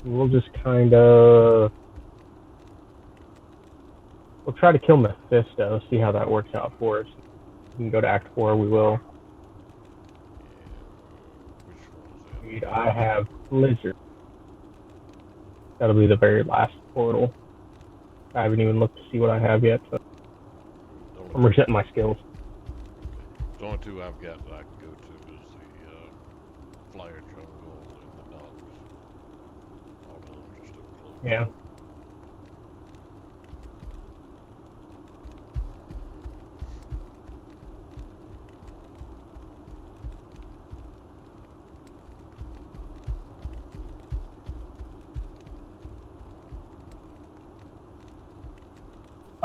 We'll just kind of... We'll try to kill Mephisto, see how that works out for us. We can go to Act 4, we will. Which one is that? I have Blizzard. That'll be the very last portal. I haven't even looked to see what I have yet, so I'm resetting my skills. The only two I've got that I can go to is the Flyer Jungle and the Docks. All of them just up close. Yeah.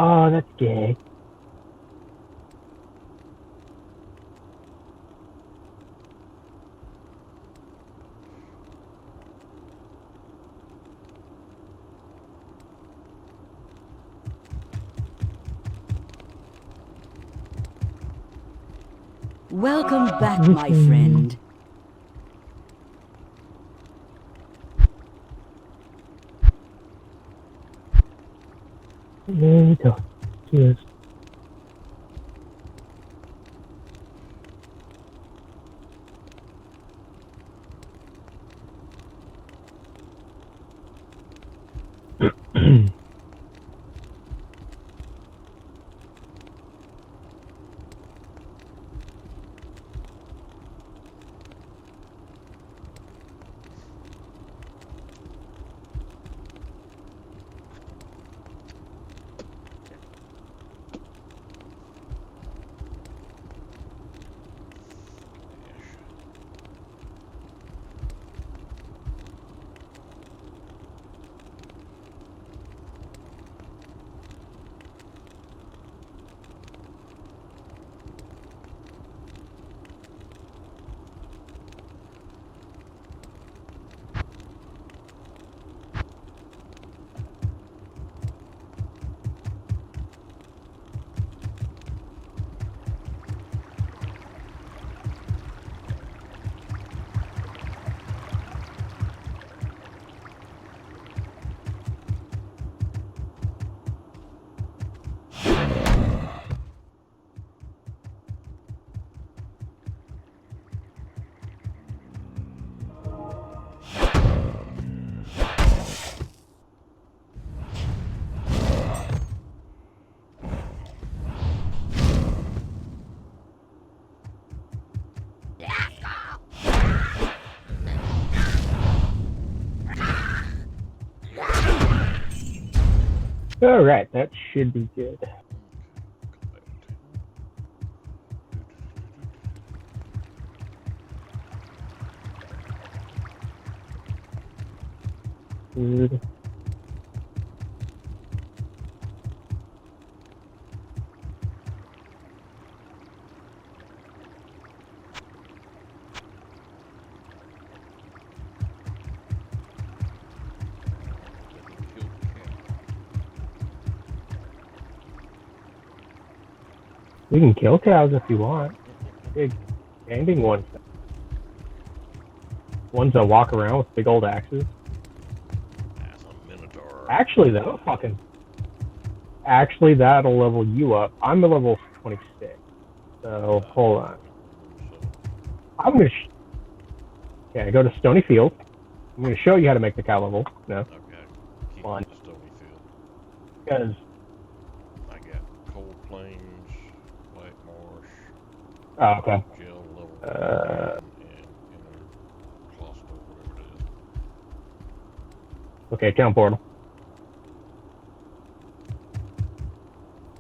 Oh, that's gay. Welcome back, my friend. There we go. Cheers. All right, that should be good. Good. We can kill cows if you want. Big standing ones. Ones that walk around with big old axes. That's a Minotaur. Actually, that'll level you up. I'm a level 26. So, hold on. I'm going to... Okay, go to Stony Field. I'm going to show you how to make the cow level. No. Okay. Keep One. the Stony Field. Because... I got Cold Plains, White Marsh, Oh, okay. Gel level and Cluster, whatever it is. Okay, town portal.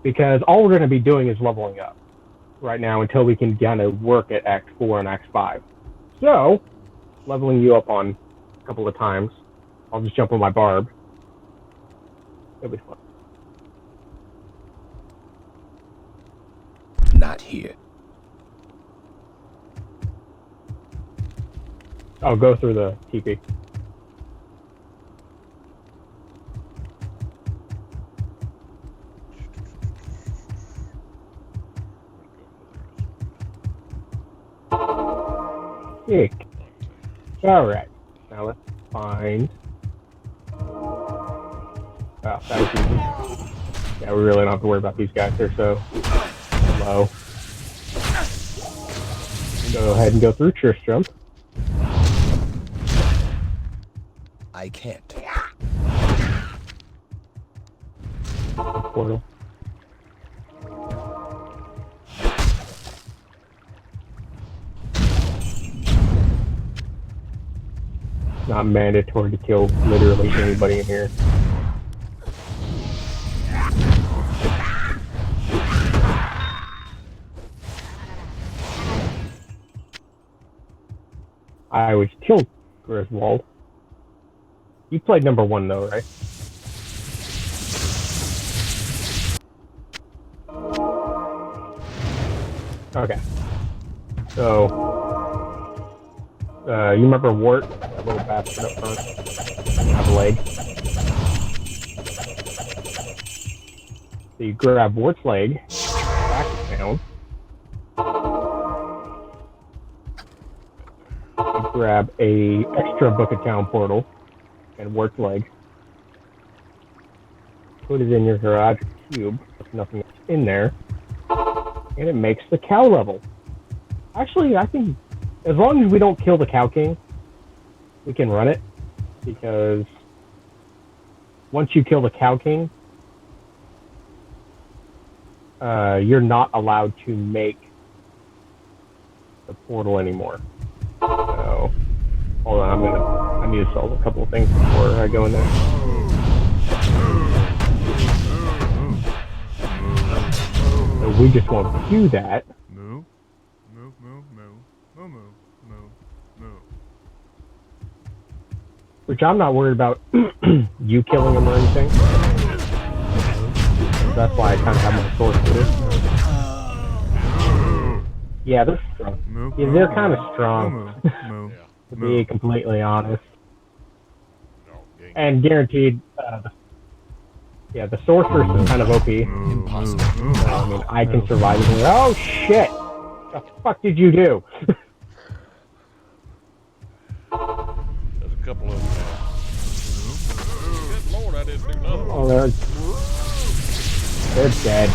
Because all we're going to be doing is leveling up right now until we can kind of work at Act 4 and Act 5. So, leveling you up on a couple of times. I'll just jump on my barb. It'll be fun. Not here. I'll go through the TP. Sick. Alright. Now let's find Wow, that was easy. Yeah, we really don't have to worry about these guys. They're so low. Go ahead and go through Tristram. I can't. Portal. Not mandatory to kill literally anybody in here. I always killed Griswold. You played number 1 though, right? Okay. So, you remember Wart, that little bastard up front? Have a leg. So you grab Wart's leg, back it down. You grab a extra Book of Town portal and Wart's leg. Put it in your garage cube with nothing else in there. And it makes the cow level. Actually, I think as long as we don't kill the Cow King, we can run it. Because once you kill the Cow King, you're not allowed to make the portal anymore. So, hold on, I need to solve a couple of things before I go in there. So we just won't do that. Moo. Moo, moo, moo. Moo, moo, moo, moo. Which I'm not worried about you killing him or anything. That's why I kind of have my source for this. Yeah, they're strong. Moo, Yeah, they're kind of strong, moo, to be completely honest. No, game. And guaranteed, the sorceress is kind of OP. Impossible. I mean, I can survive it. Oh shit! What the fuck did you do? There's a couple of them now. Good lord, I didn't do nothing. Oh, they're dead.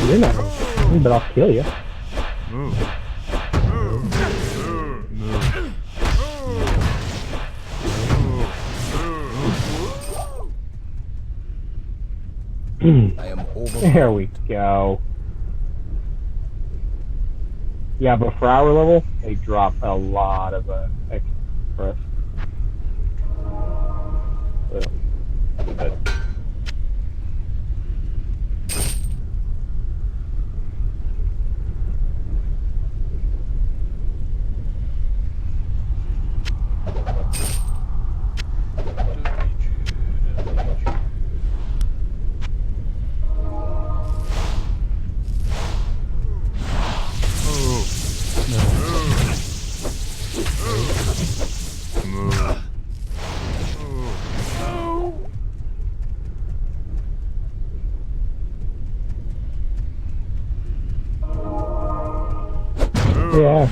You're not gonna kill me, but I'll kill you. I am over. There we go. Yeah, but for our level, they drop a lot of express. But yeah.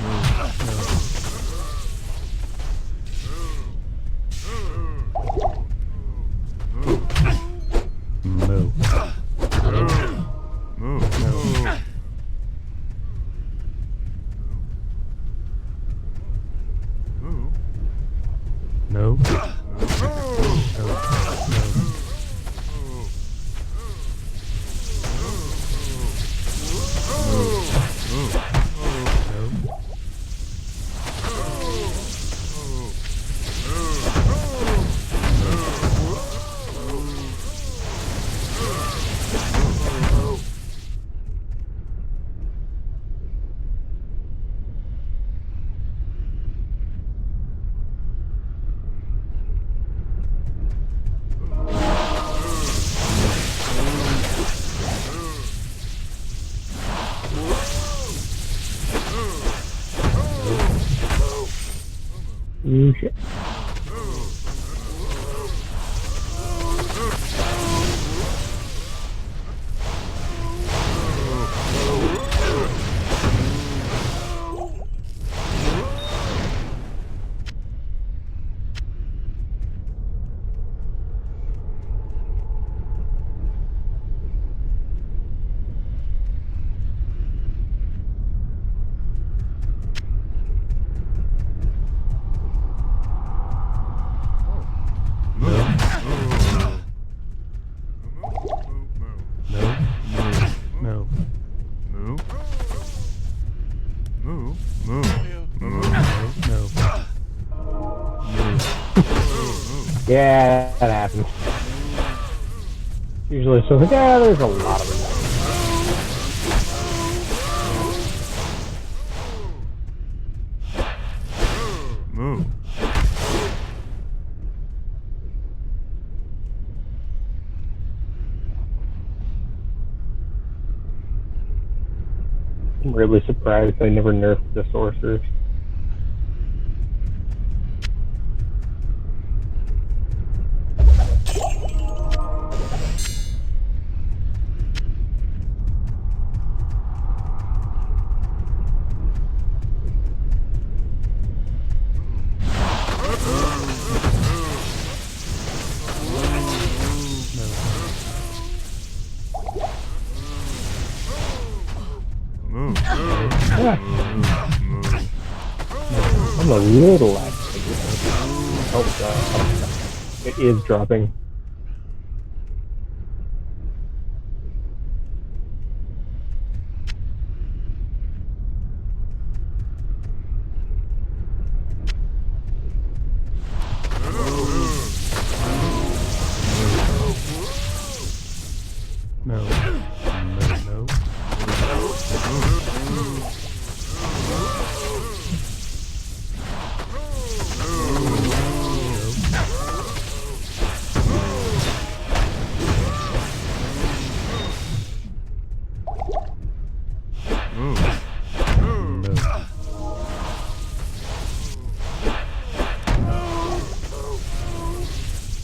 Moo. No. Shit. Move. Move. Move. Move. Yeah, that happens. Usually, so like, yeah, there's a lot of it. Move. I'm really surprised they never nerfed the sorcerers. Move. Yeah, Move. I'm a little agitated. Oh, it is dropping. No. No.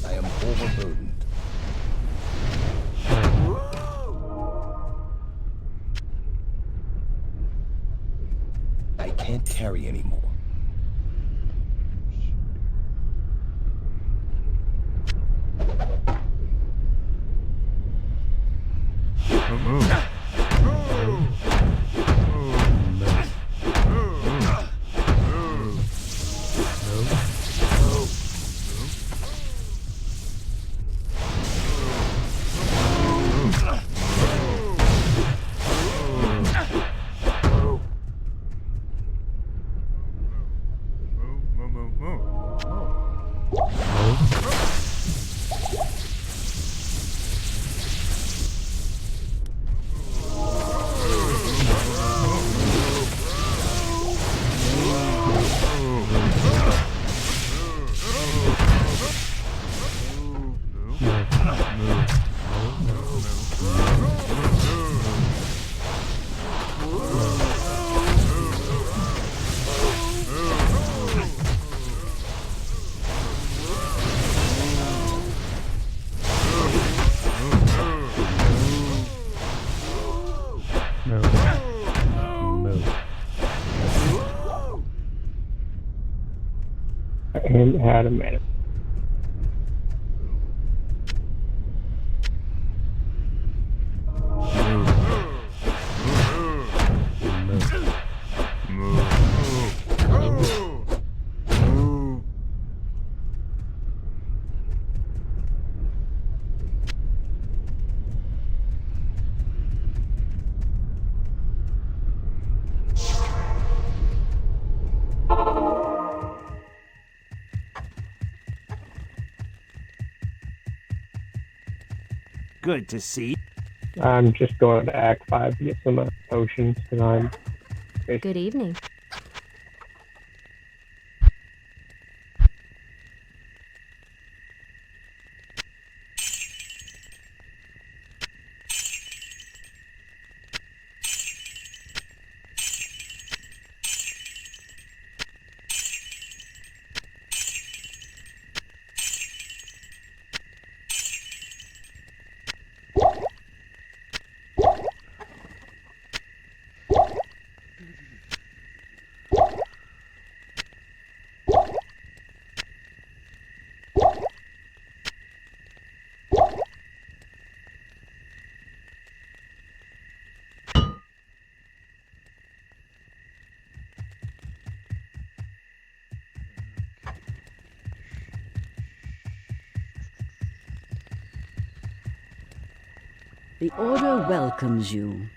I am overburdened. I can't carry anymore. Move. I haven't had a minute. Good to see. I'm just going to Act 5 to get some potions because I'm Good evening. The Order welcomes you.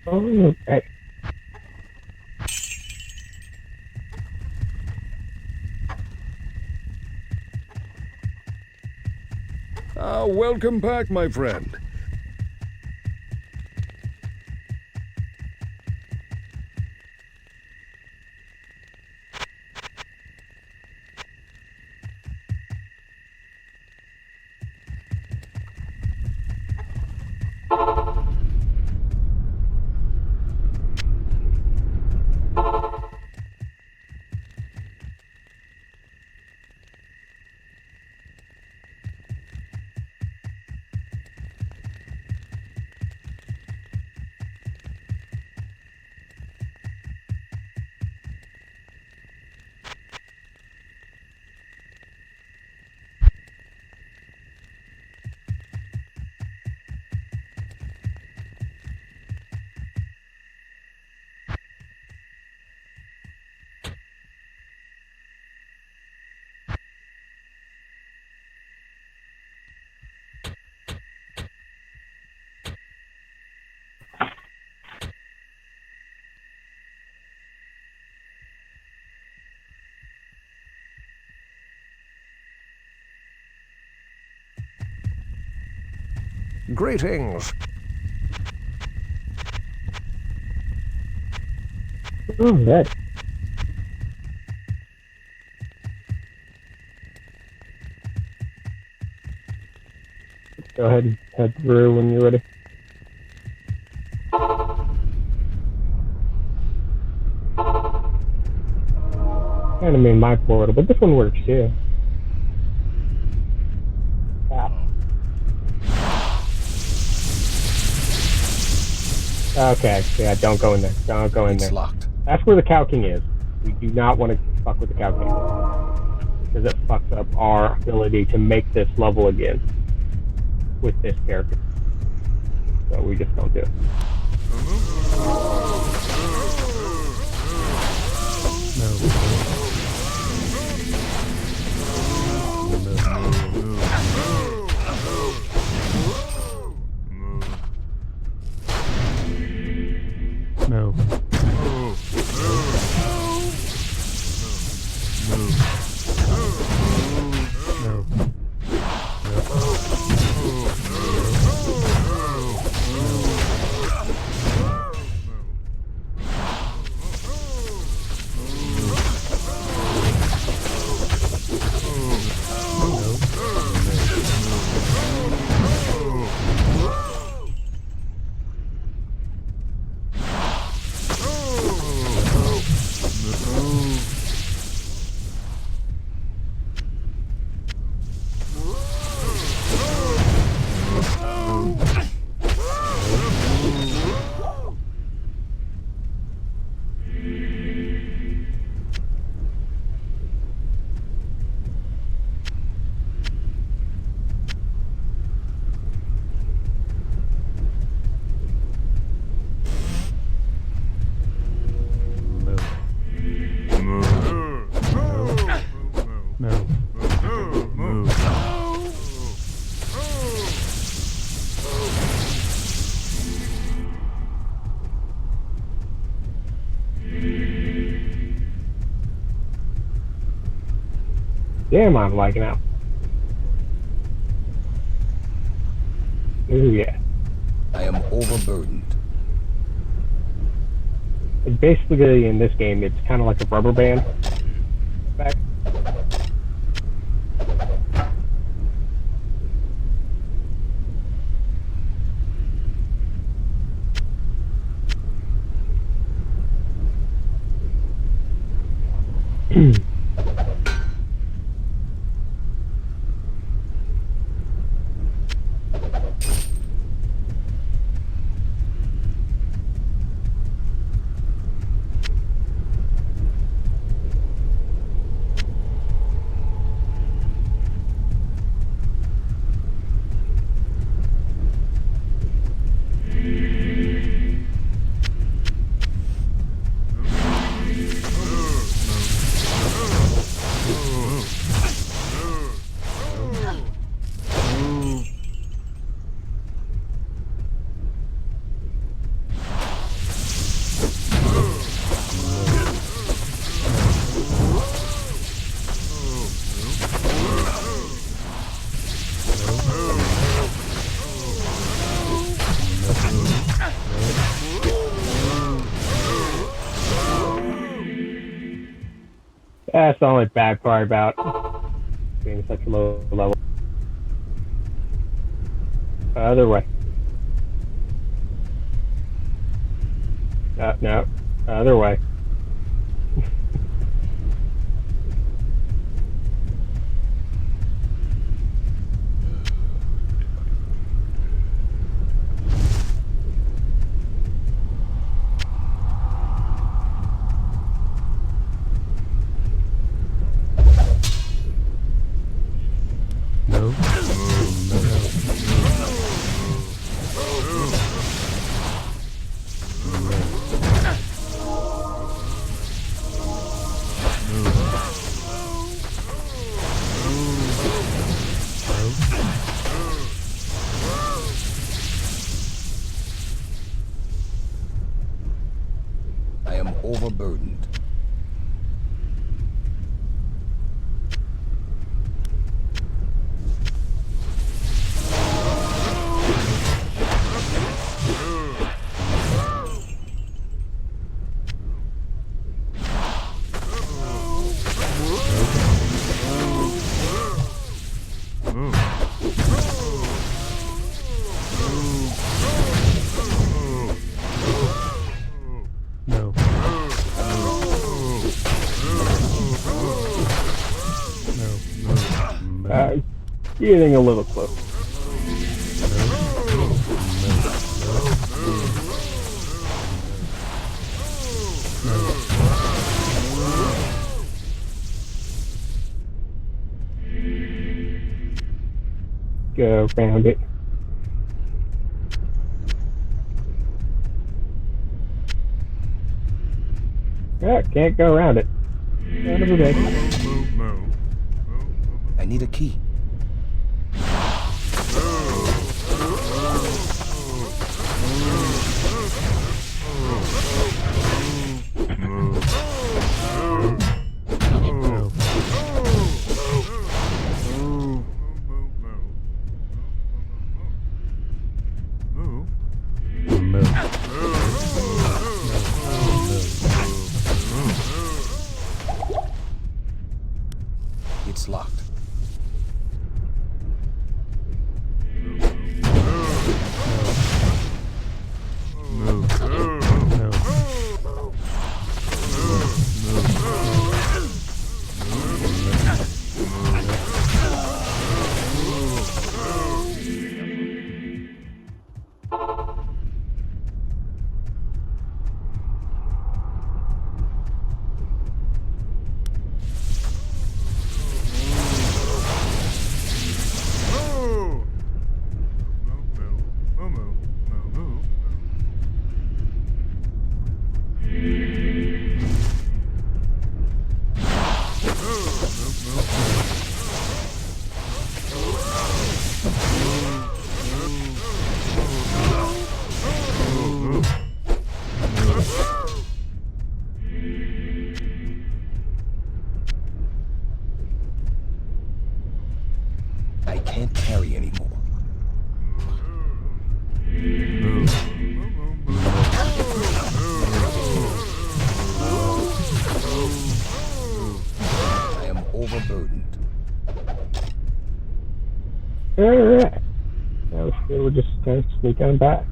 Oh, hey. Welcome back, my friend. Greetings. Oh, good. Go ahead and head through when you're ready. Kind of mean my portal, but this one works too. Ah. Okay, yeah, don't go in there. Don't go in It's there. locked. That's where the Cow King is. We do not want to fuck with the Cow King. Because it fucks up our ability to make this level again with this character. So we just don't do it. No. Damn, I'm liking it. Ooh, yeah. I am overburdened. Basically, in this game, it's kind of like a rubber band effect. That's the only bad part about being such a low level. Other way. No. Other way. No. I am overburdened. No. Getting a little close. Go around it. Can't go around it. Son of a bitch. I need a key. It's locked. I can't carry anymore. I am overburdened. Alright. Now we'll just kind of sneak on back.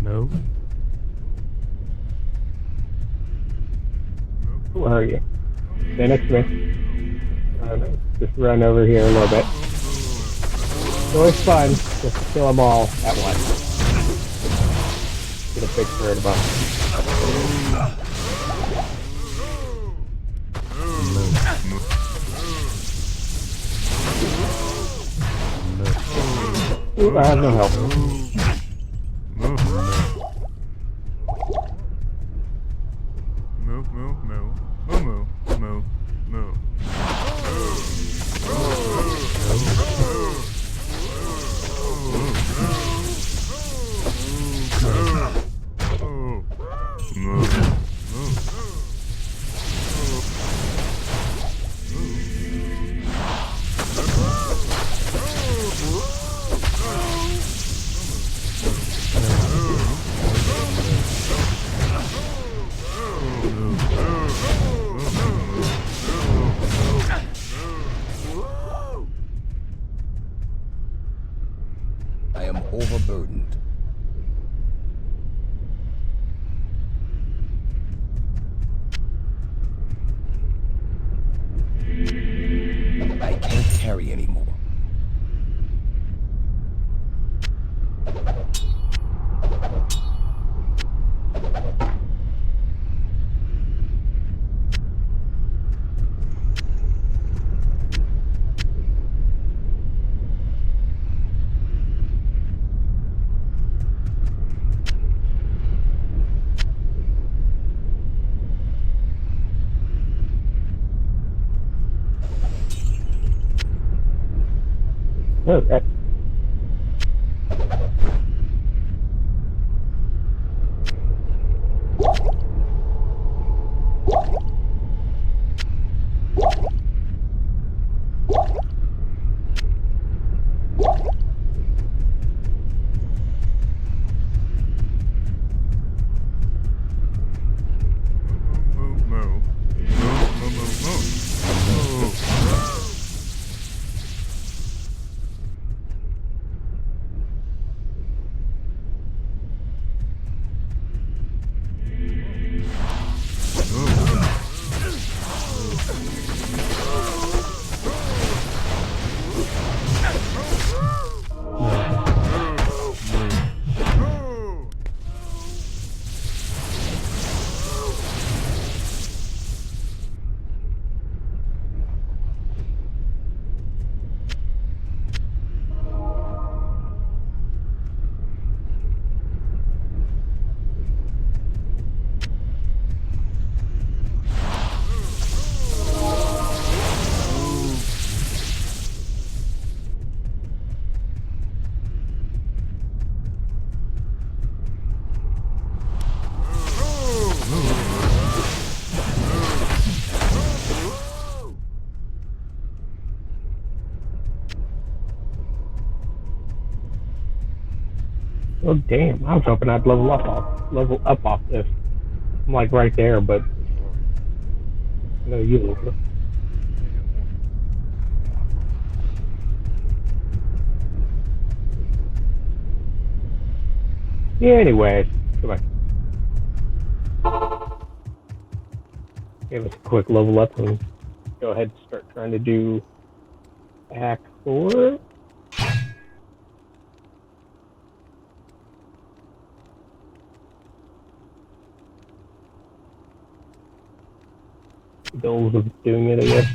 No. Where are you? Stay next to me. Just run over here a little bit. It's always fun just to kill them all at once. Get a big bird above. Ooh, I have no help. I am overburdened. I can't carry anymore. Oh, Moo, moo, moo. Moo, moo, moo, moo. oh damn! I was hoping I'd level up off this. I'm like right there, but Where are you? no, you level. I only got one. Yeah. Anyways, go back. Give us a quick level up and go ahead and start trying to do Act 4. Goals of doing it, I guess.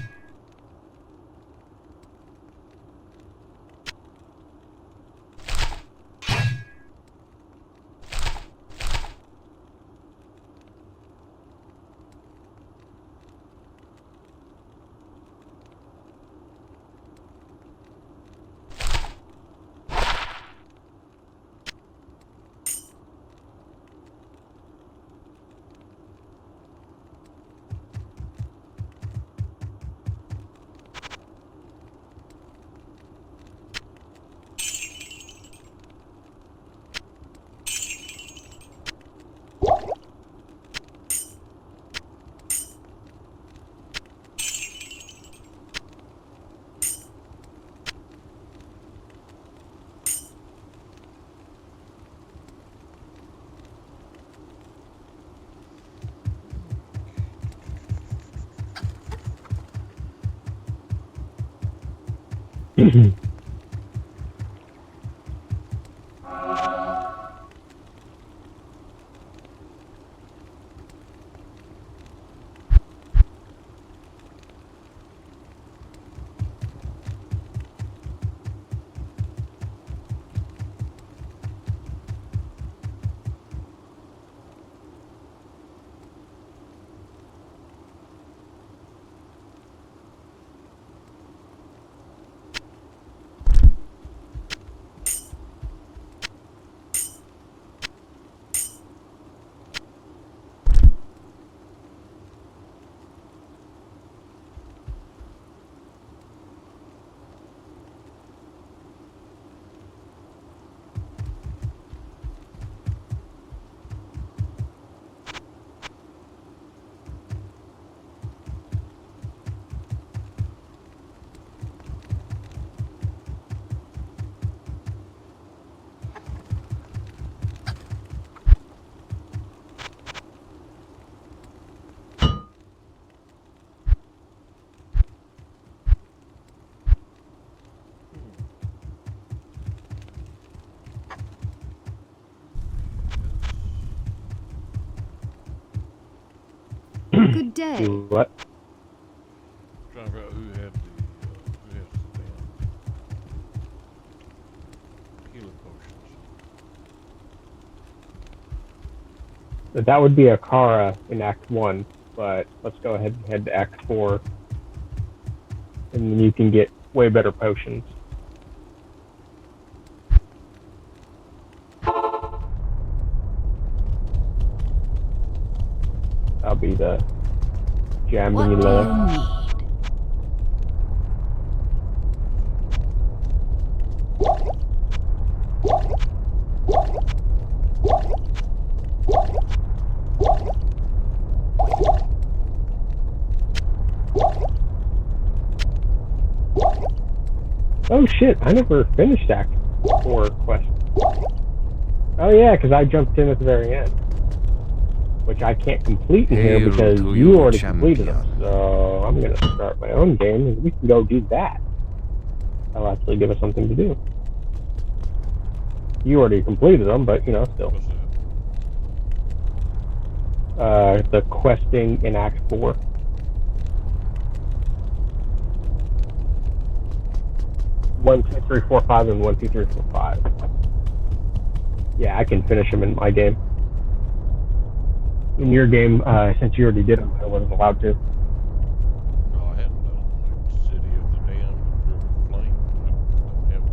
Good day. Do what? Trying to figure out who has the damn healing potions. That would be Akara in Act 1, but let's go ahead and head to Act 4. And then you can get way better potions. That'll be the What do Jamila. you need? Oh shit, I never finished Act 4 quest. Oh yeah, because I jumped in at the very end. Which I can't complete in here Hail because to you you, already completed them. champion. So I'm going to start my own game and we can go do that. That'll actually give us something to do. You already completed them, but you know, still. What's that? The questing in Act 4. One, two, three, four, five, and 1, 2, 3, 4, 5. Yeah, I can finish them in my game. In your game, since you already did them, I wasn't allowed to. No, I hadn't done like City of the Damned, River of Flame. I don't have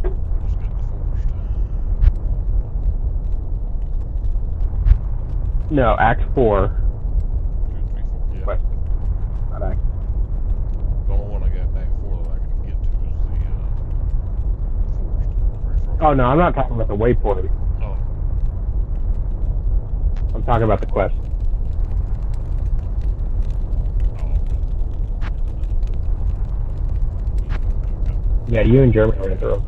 those. Just got the forest. No, Act 4. 2, 3, 4. Yeah. Questing. Not Act. The only one I got in Act 4 that I can get to is the forest. Very far. Oh no, I'm not talking about the waypoint. Oh. I'm talking about the quest. Yeah, you and Jeremy ran through them.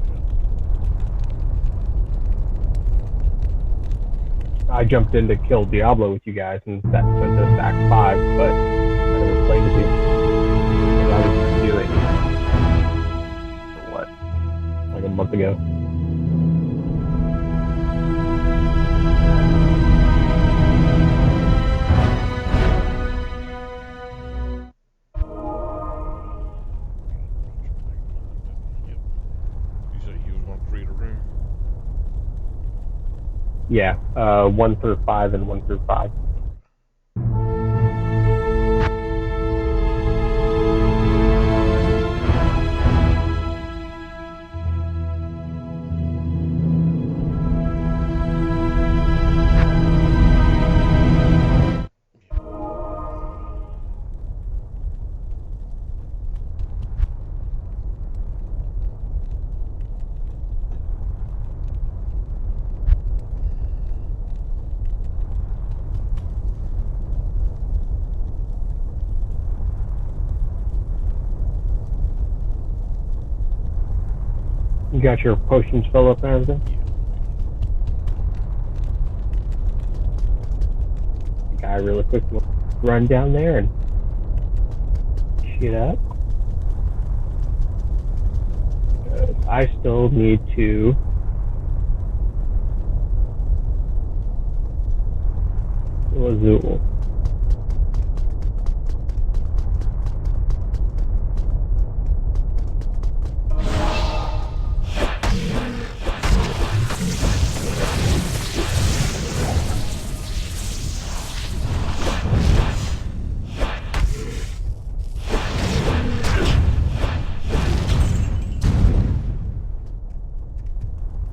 I jumped in to kill Diablo with you guys, and that sent us to Act 5, but I never played with you. Because I was doing for what? Like a month ago. Yep. You said you was going to create a room? Yeah, 1 through 5 and 1 through 5. You got your potions filled up and everything? Guy really quick will run down there and shit up. I still need to Lazul.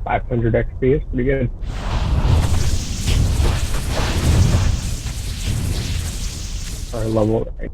$500 XP is pretty good. Our level right.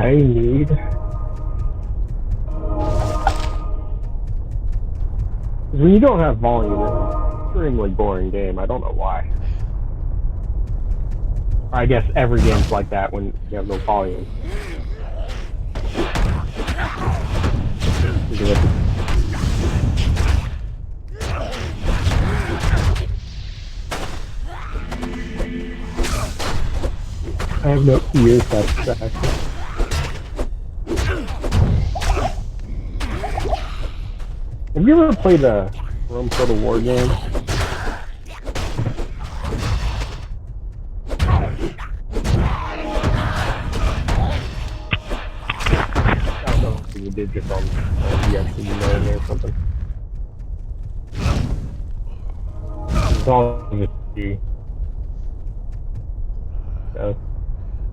I need... When you don't have volume, it's an extremely boring game. I don't know why. I guess every game's like that when you have no volume. I have no ear satisfaction. Have you ever played a Rome Total War game? I don't know if you did just on or something. It's all just you. So,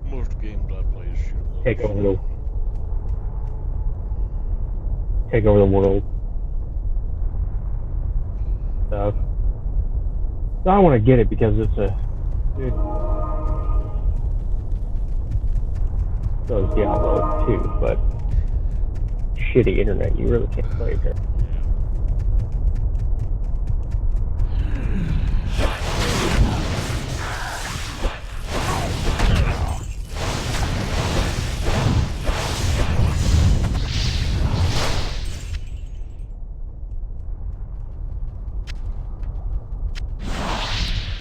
Most games I play is shoot 'em up. take over the world. Stuff. So I want to get it because it's a dude. So is Diablo 2, but shitty internet. You really can't play it there.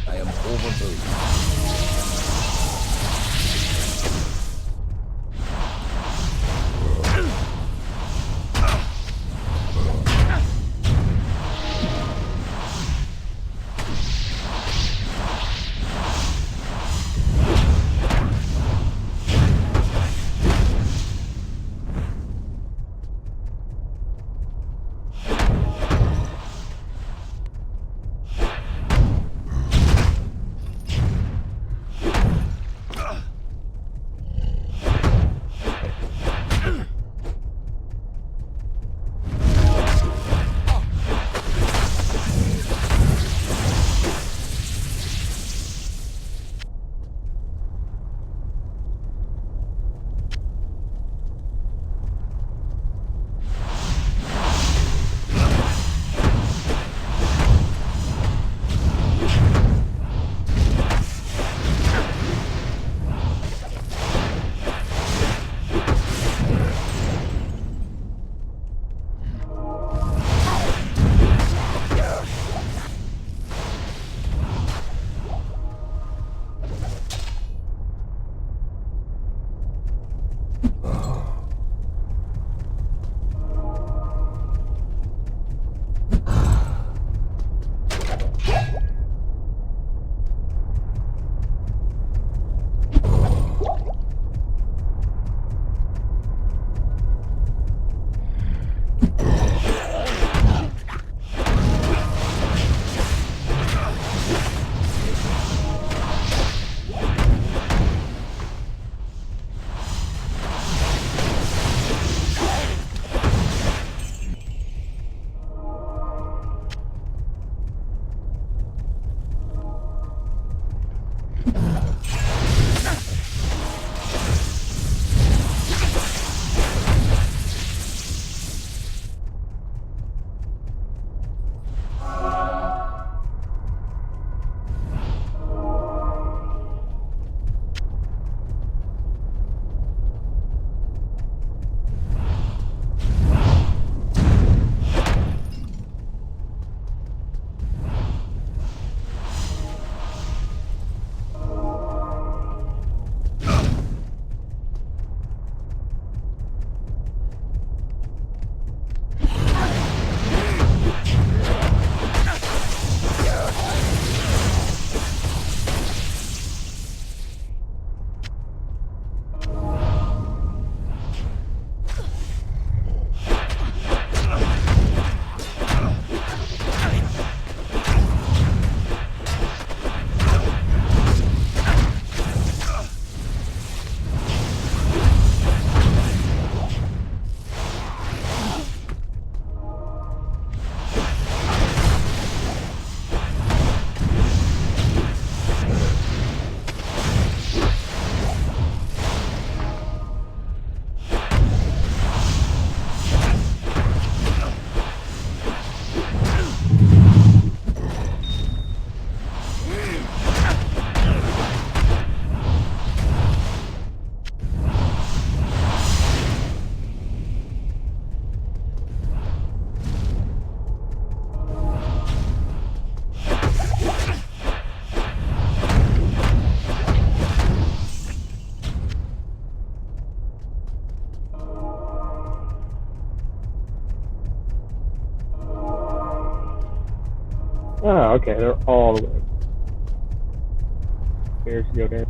I am overburdened. Oh, okay, they're all the way. Here's the okay.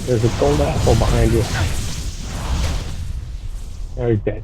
There's a gold apple behind you. Now he's dead.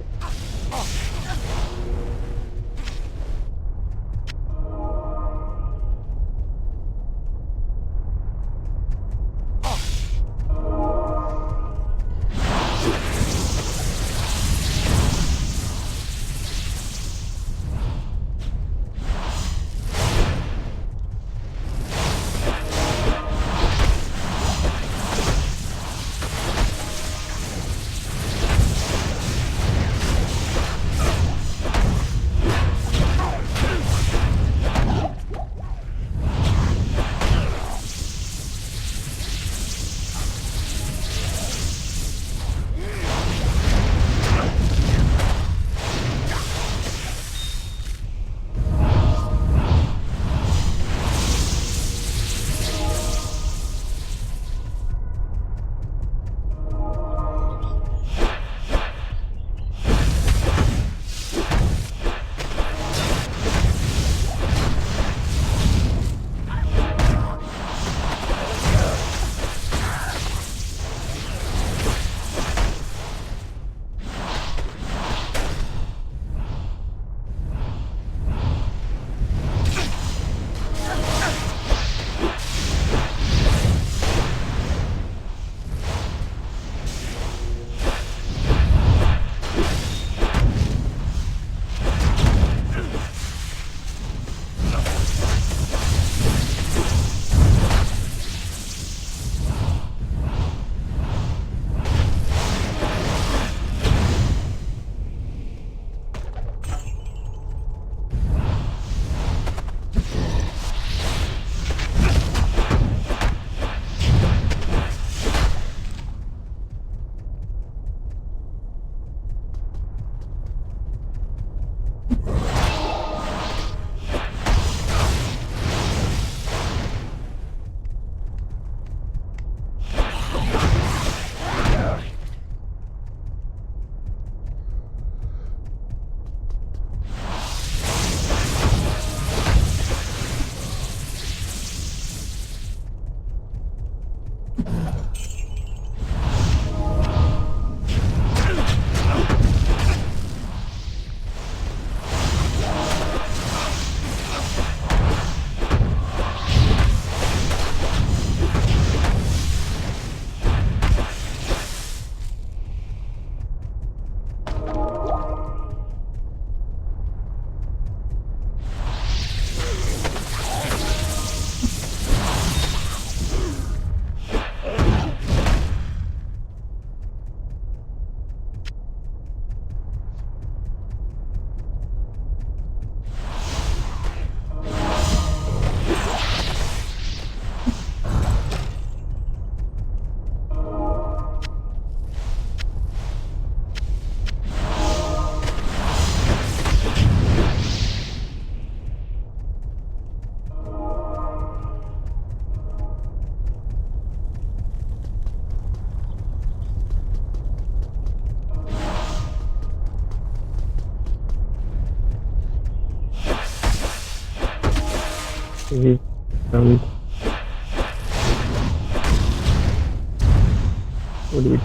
What do we...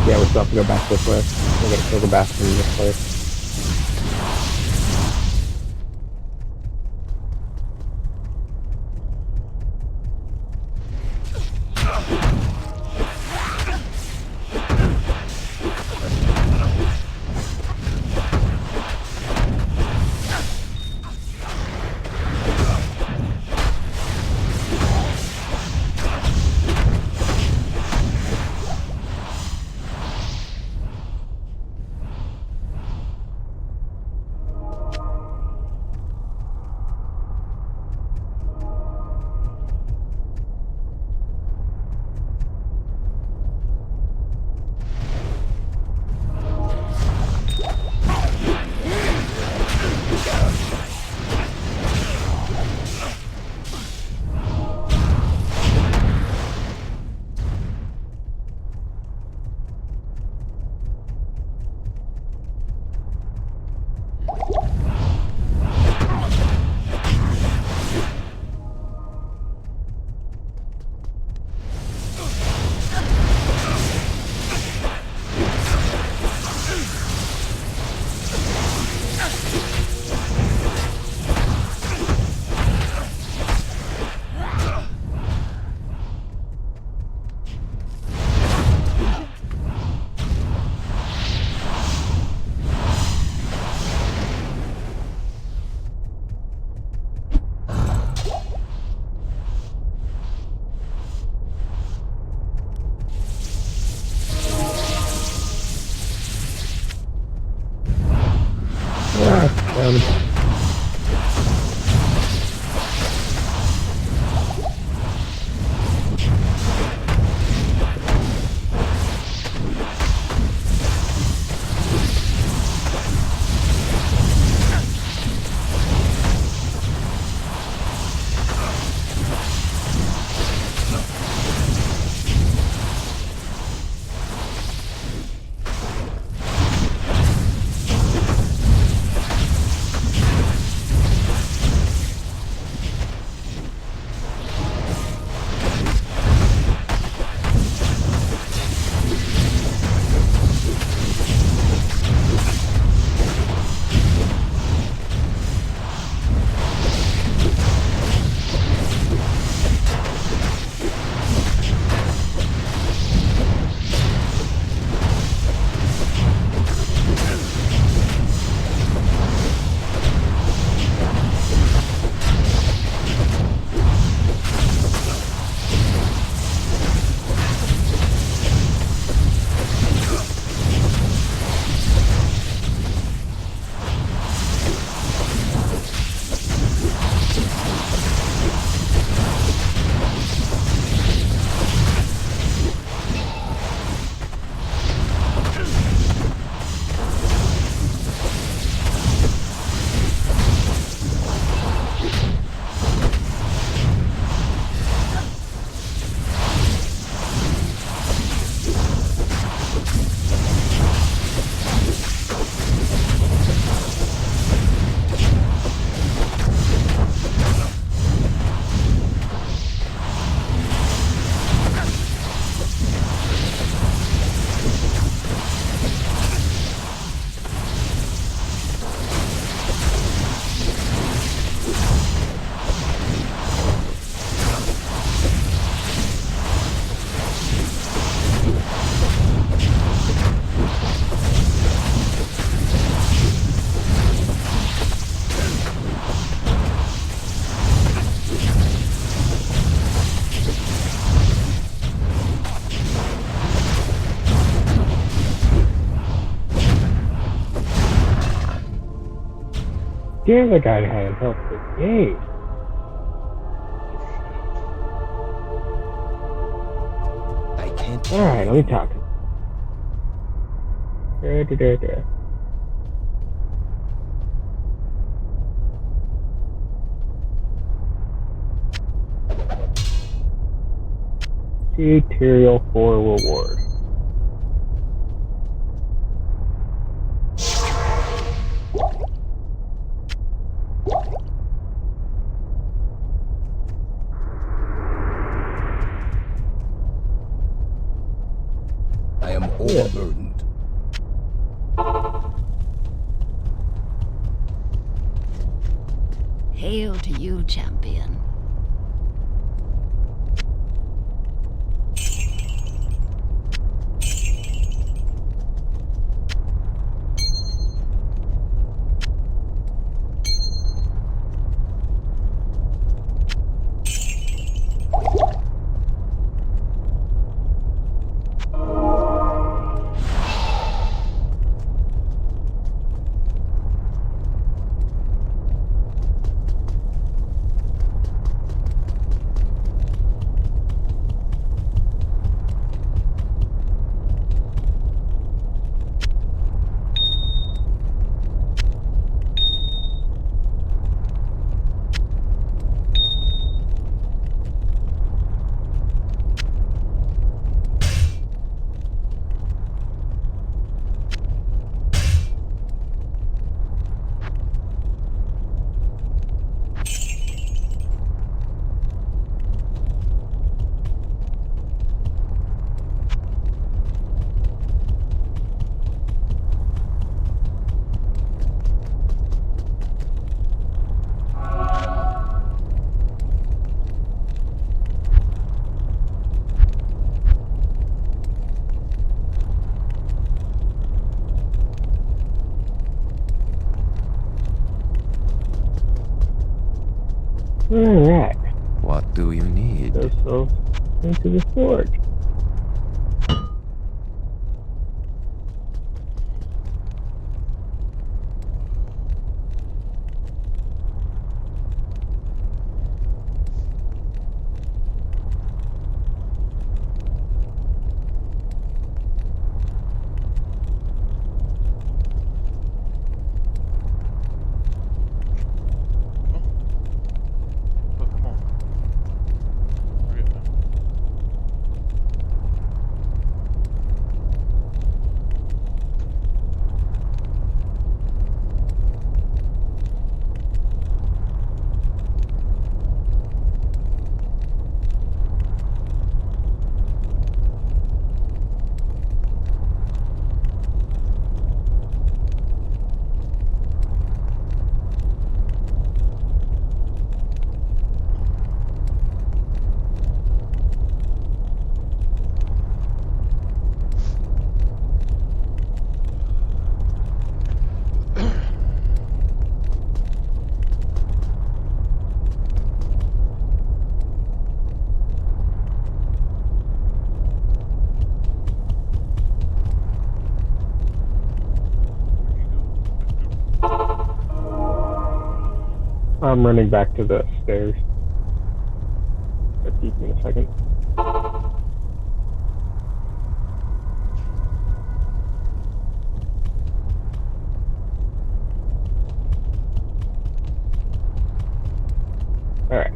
Yeah, we still have to go back this way. We gotta kill the bastard in this place. Damn, the guy had help the game. I can't. Alright, let me talk. Tutorial for reward. overburdened. Hail to you, champion. Alright. What do you need? So into the forge. Oh, come on. Hurry up now. I'm running back to the stairs. Give me a second. Alright.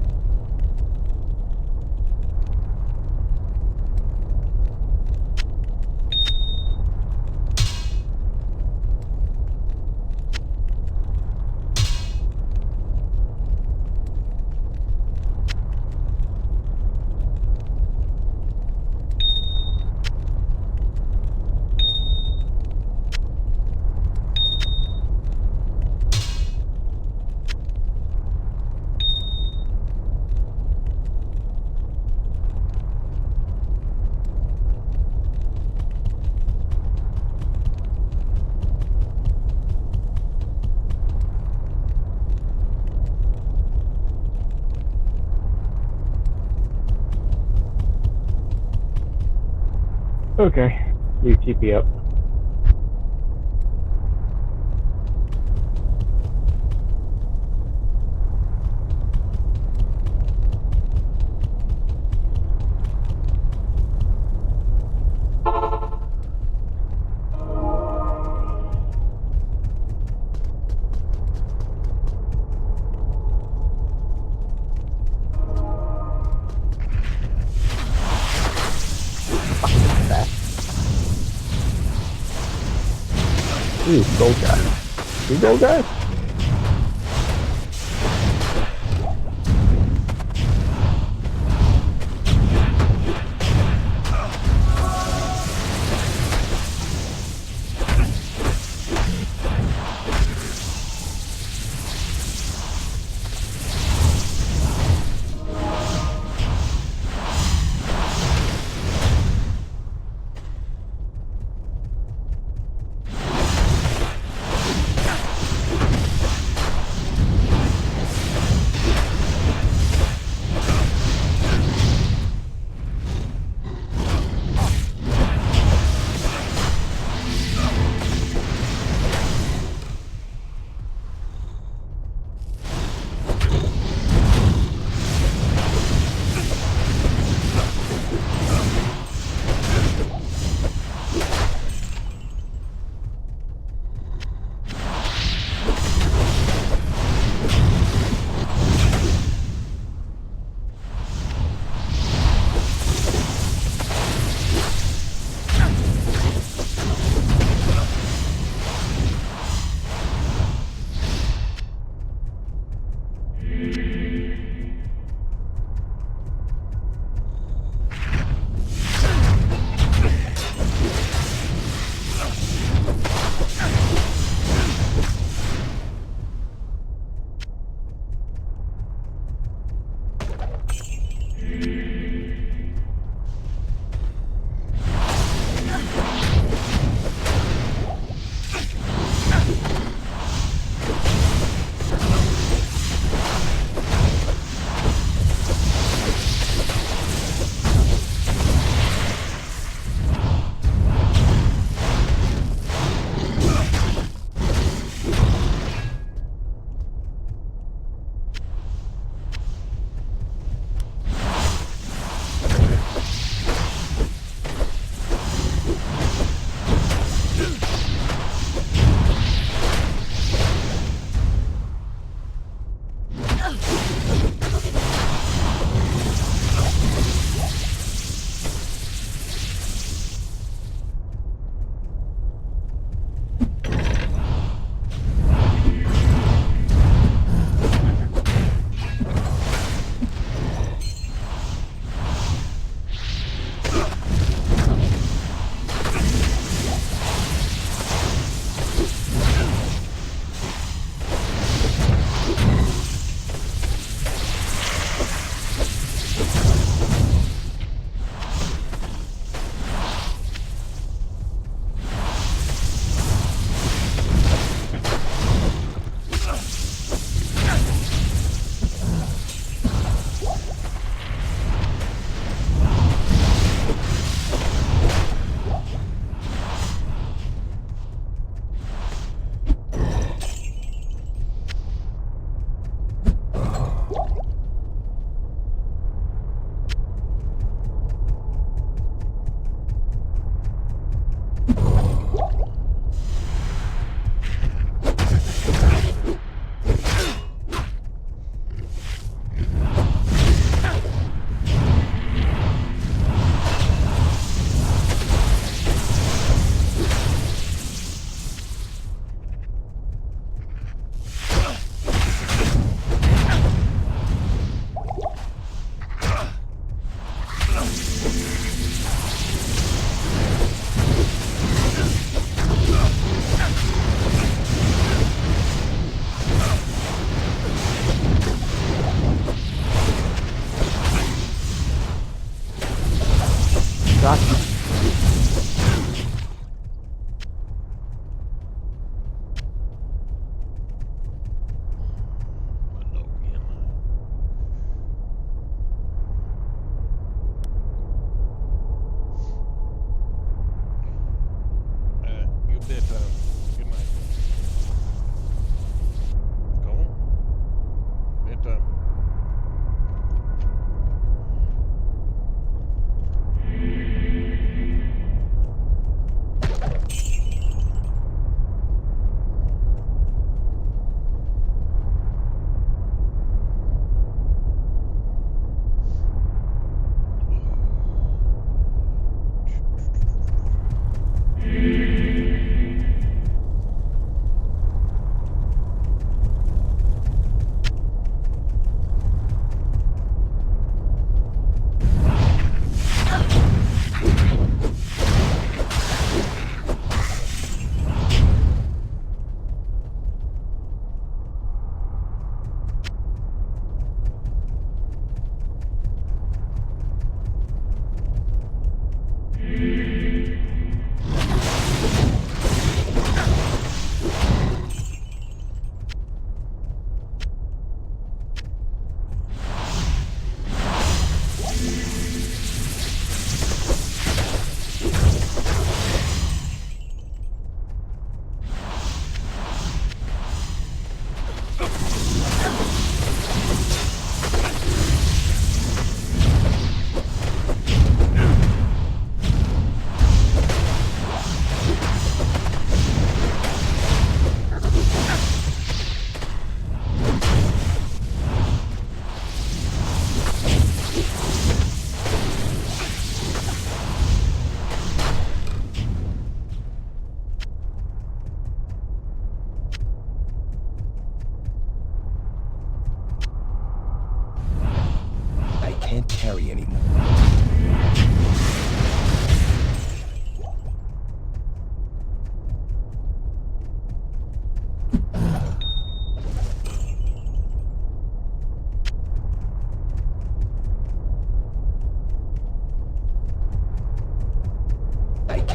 Okay. Leave TP up. Ooh, gold guy. You gold guy?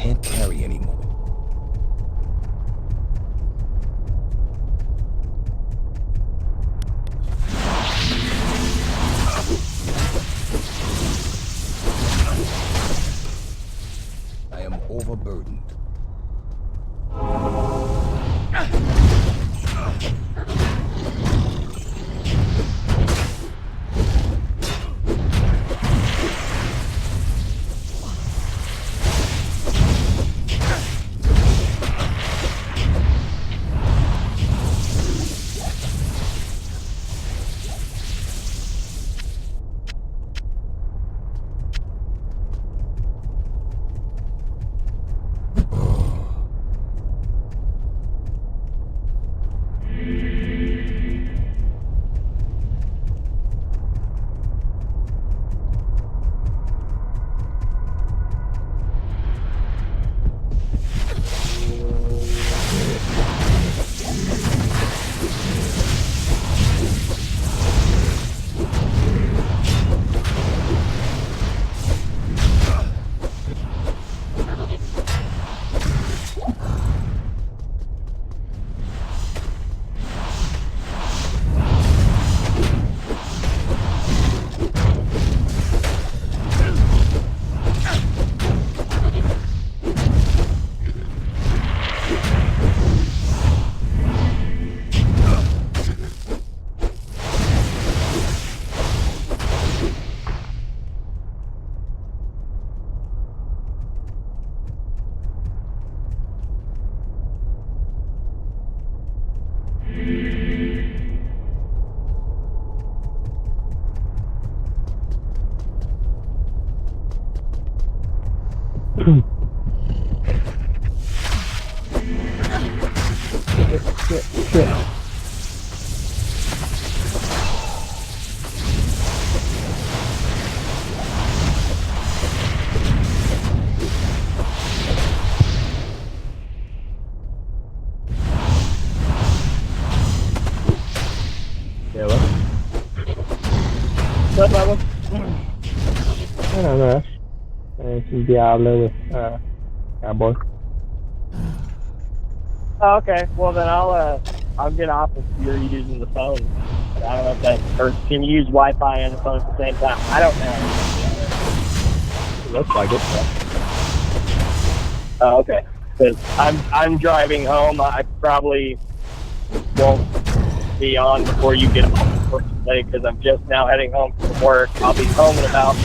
can't carry anymore. I am overburdened. Shit. Caleb? What's up, Bubba? I don't know. Some Diablo with Cowboy. Oh, okay. Well, then I'll get off if you're using the phone. I don't know if that, or can you use Wi-Fi and the phone at the same time? I don't know. It looks like it. Oh, okay. Because I'm driving home. I probably won't be on before you get home for today because I'm just now heading home from work. I'll be home in about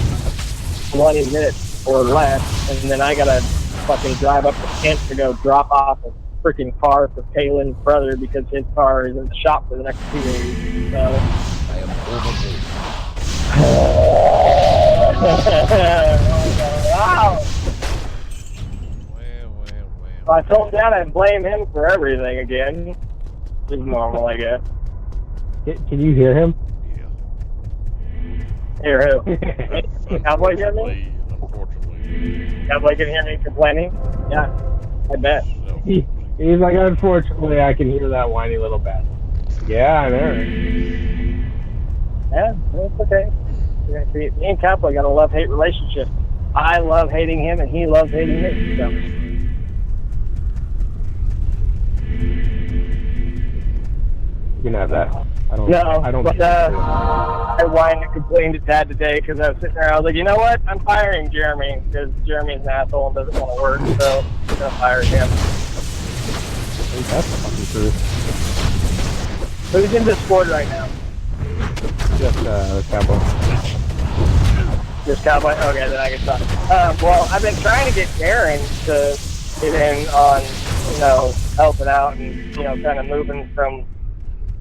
20 minutes or less, and then I gotta fucking drive up to Kent to go drop off a freaking car for Kalen's brother because his car is in the shop for the next 2 days. So I am overburdened. wow. Well. I told Dad I'd blame him for everything again. Which is normal, I guess. Can you hear him? Yeah. Hear who? Cowboy hear me? Unfortunately. Cowboy can hear me complaining? Yeah, I bet. So, He's like, unfortunately, I can hear that whiny little bat. Yeah, I know. Yeah, it's okay. Yeah, see, me and Cowboy got a love-hate relationship. I love hating him, and he loves hating me. So. You can have that. I don't. No, I don't. but I whined and complained to Dad today because I was sitting there. I was like, you know what? I'm firing Jeremy because Jeremy's an asshole and doesn't want to work, so I'm gonna fire him. I think that's the fucking truth. Who's in Discord right now? Just Cowboy. Just Cowboy? Okay, then I can talk. Well, I've been trying to get Darren to get in on, helping out and, kind of moving from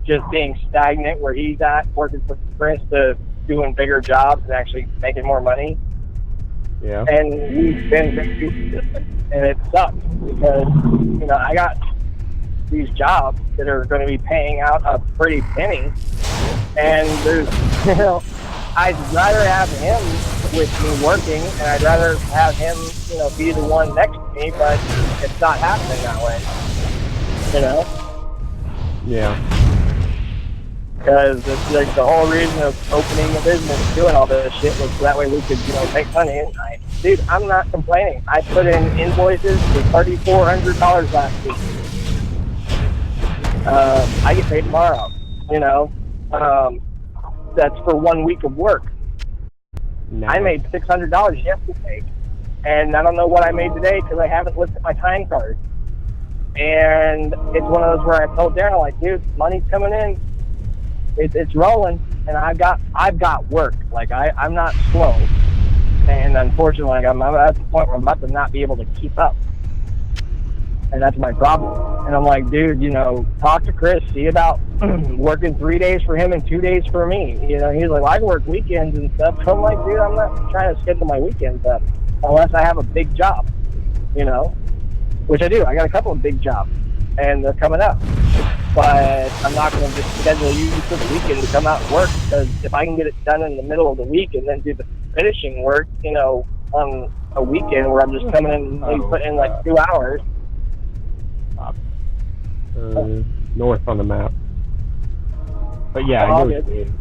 just being stagnant where he's at, working for Chris, to doing bigger jobs and actually making more money. Yeah. And we've been very consistent, and it sucks because, I got these jobs that are going to be paying out a pretty penny, and there's, I'd rather have him with me working, and I'd rather have him, be the one next to me, but it's not happening that way, Yeah. Because it's like the whole reason of opening a business, doing all this shit, was so that way we could, make money. And dude, I'm not complaining. I put in invoices for $3,400 last week. I get paid tomorrow. You know, that's for 1 week of work. Nice. I made $600 yesterday, and I don't know what I made today because I haven't looked at my time card. And it's one of those where I told Darren, like, dude, money's coming in. It's rolling, and I've got work. Like, I'm not slow. And unfortunately, like, I'm at the point where I'm about to not be able to keep up. And that's my problem. And I'm like, dude, you know, talk to Chris, see about working 3 days for him and 2 days for me. You know, he's like, well, I work weekends and stuff. So I'm like, dude, I'm not trying to schedule my weekends up unless I have a big job, you know, which I do. I got a couple of big jobs, and they're coming up. But I'm not going to just schedule you for the weekend to come out and work, because if I can get it done in the middle of the week and then do the finishing work, you know, on a weekend where I'm just coming in and maybe putting in like 2 hours. North on the map. But yeah, I know what you mean.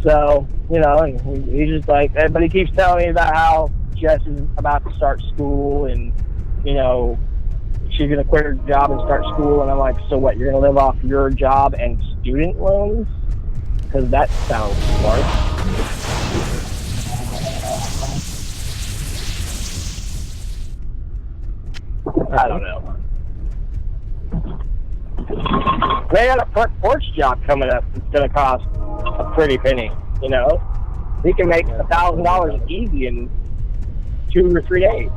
So, you know, he's just like, but he keeps telling me about how Jess is about to start school, and, you know, she's going to quit her job and start school. And I'm like, so what, you're going to live off your job and student loans? Because that sounds smart. I don't know. They got a front porch job coming up. It's going to cost a pretty penny, you know? He can make $1,000 easy in 2 or 3 days.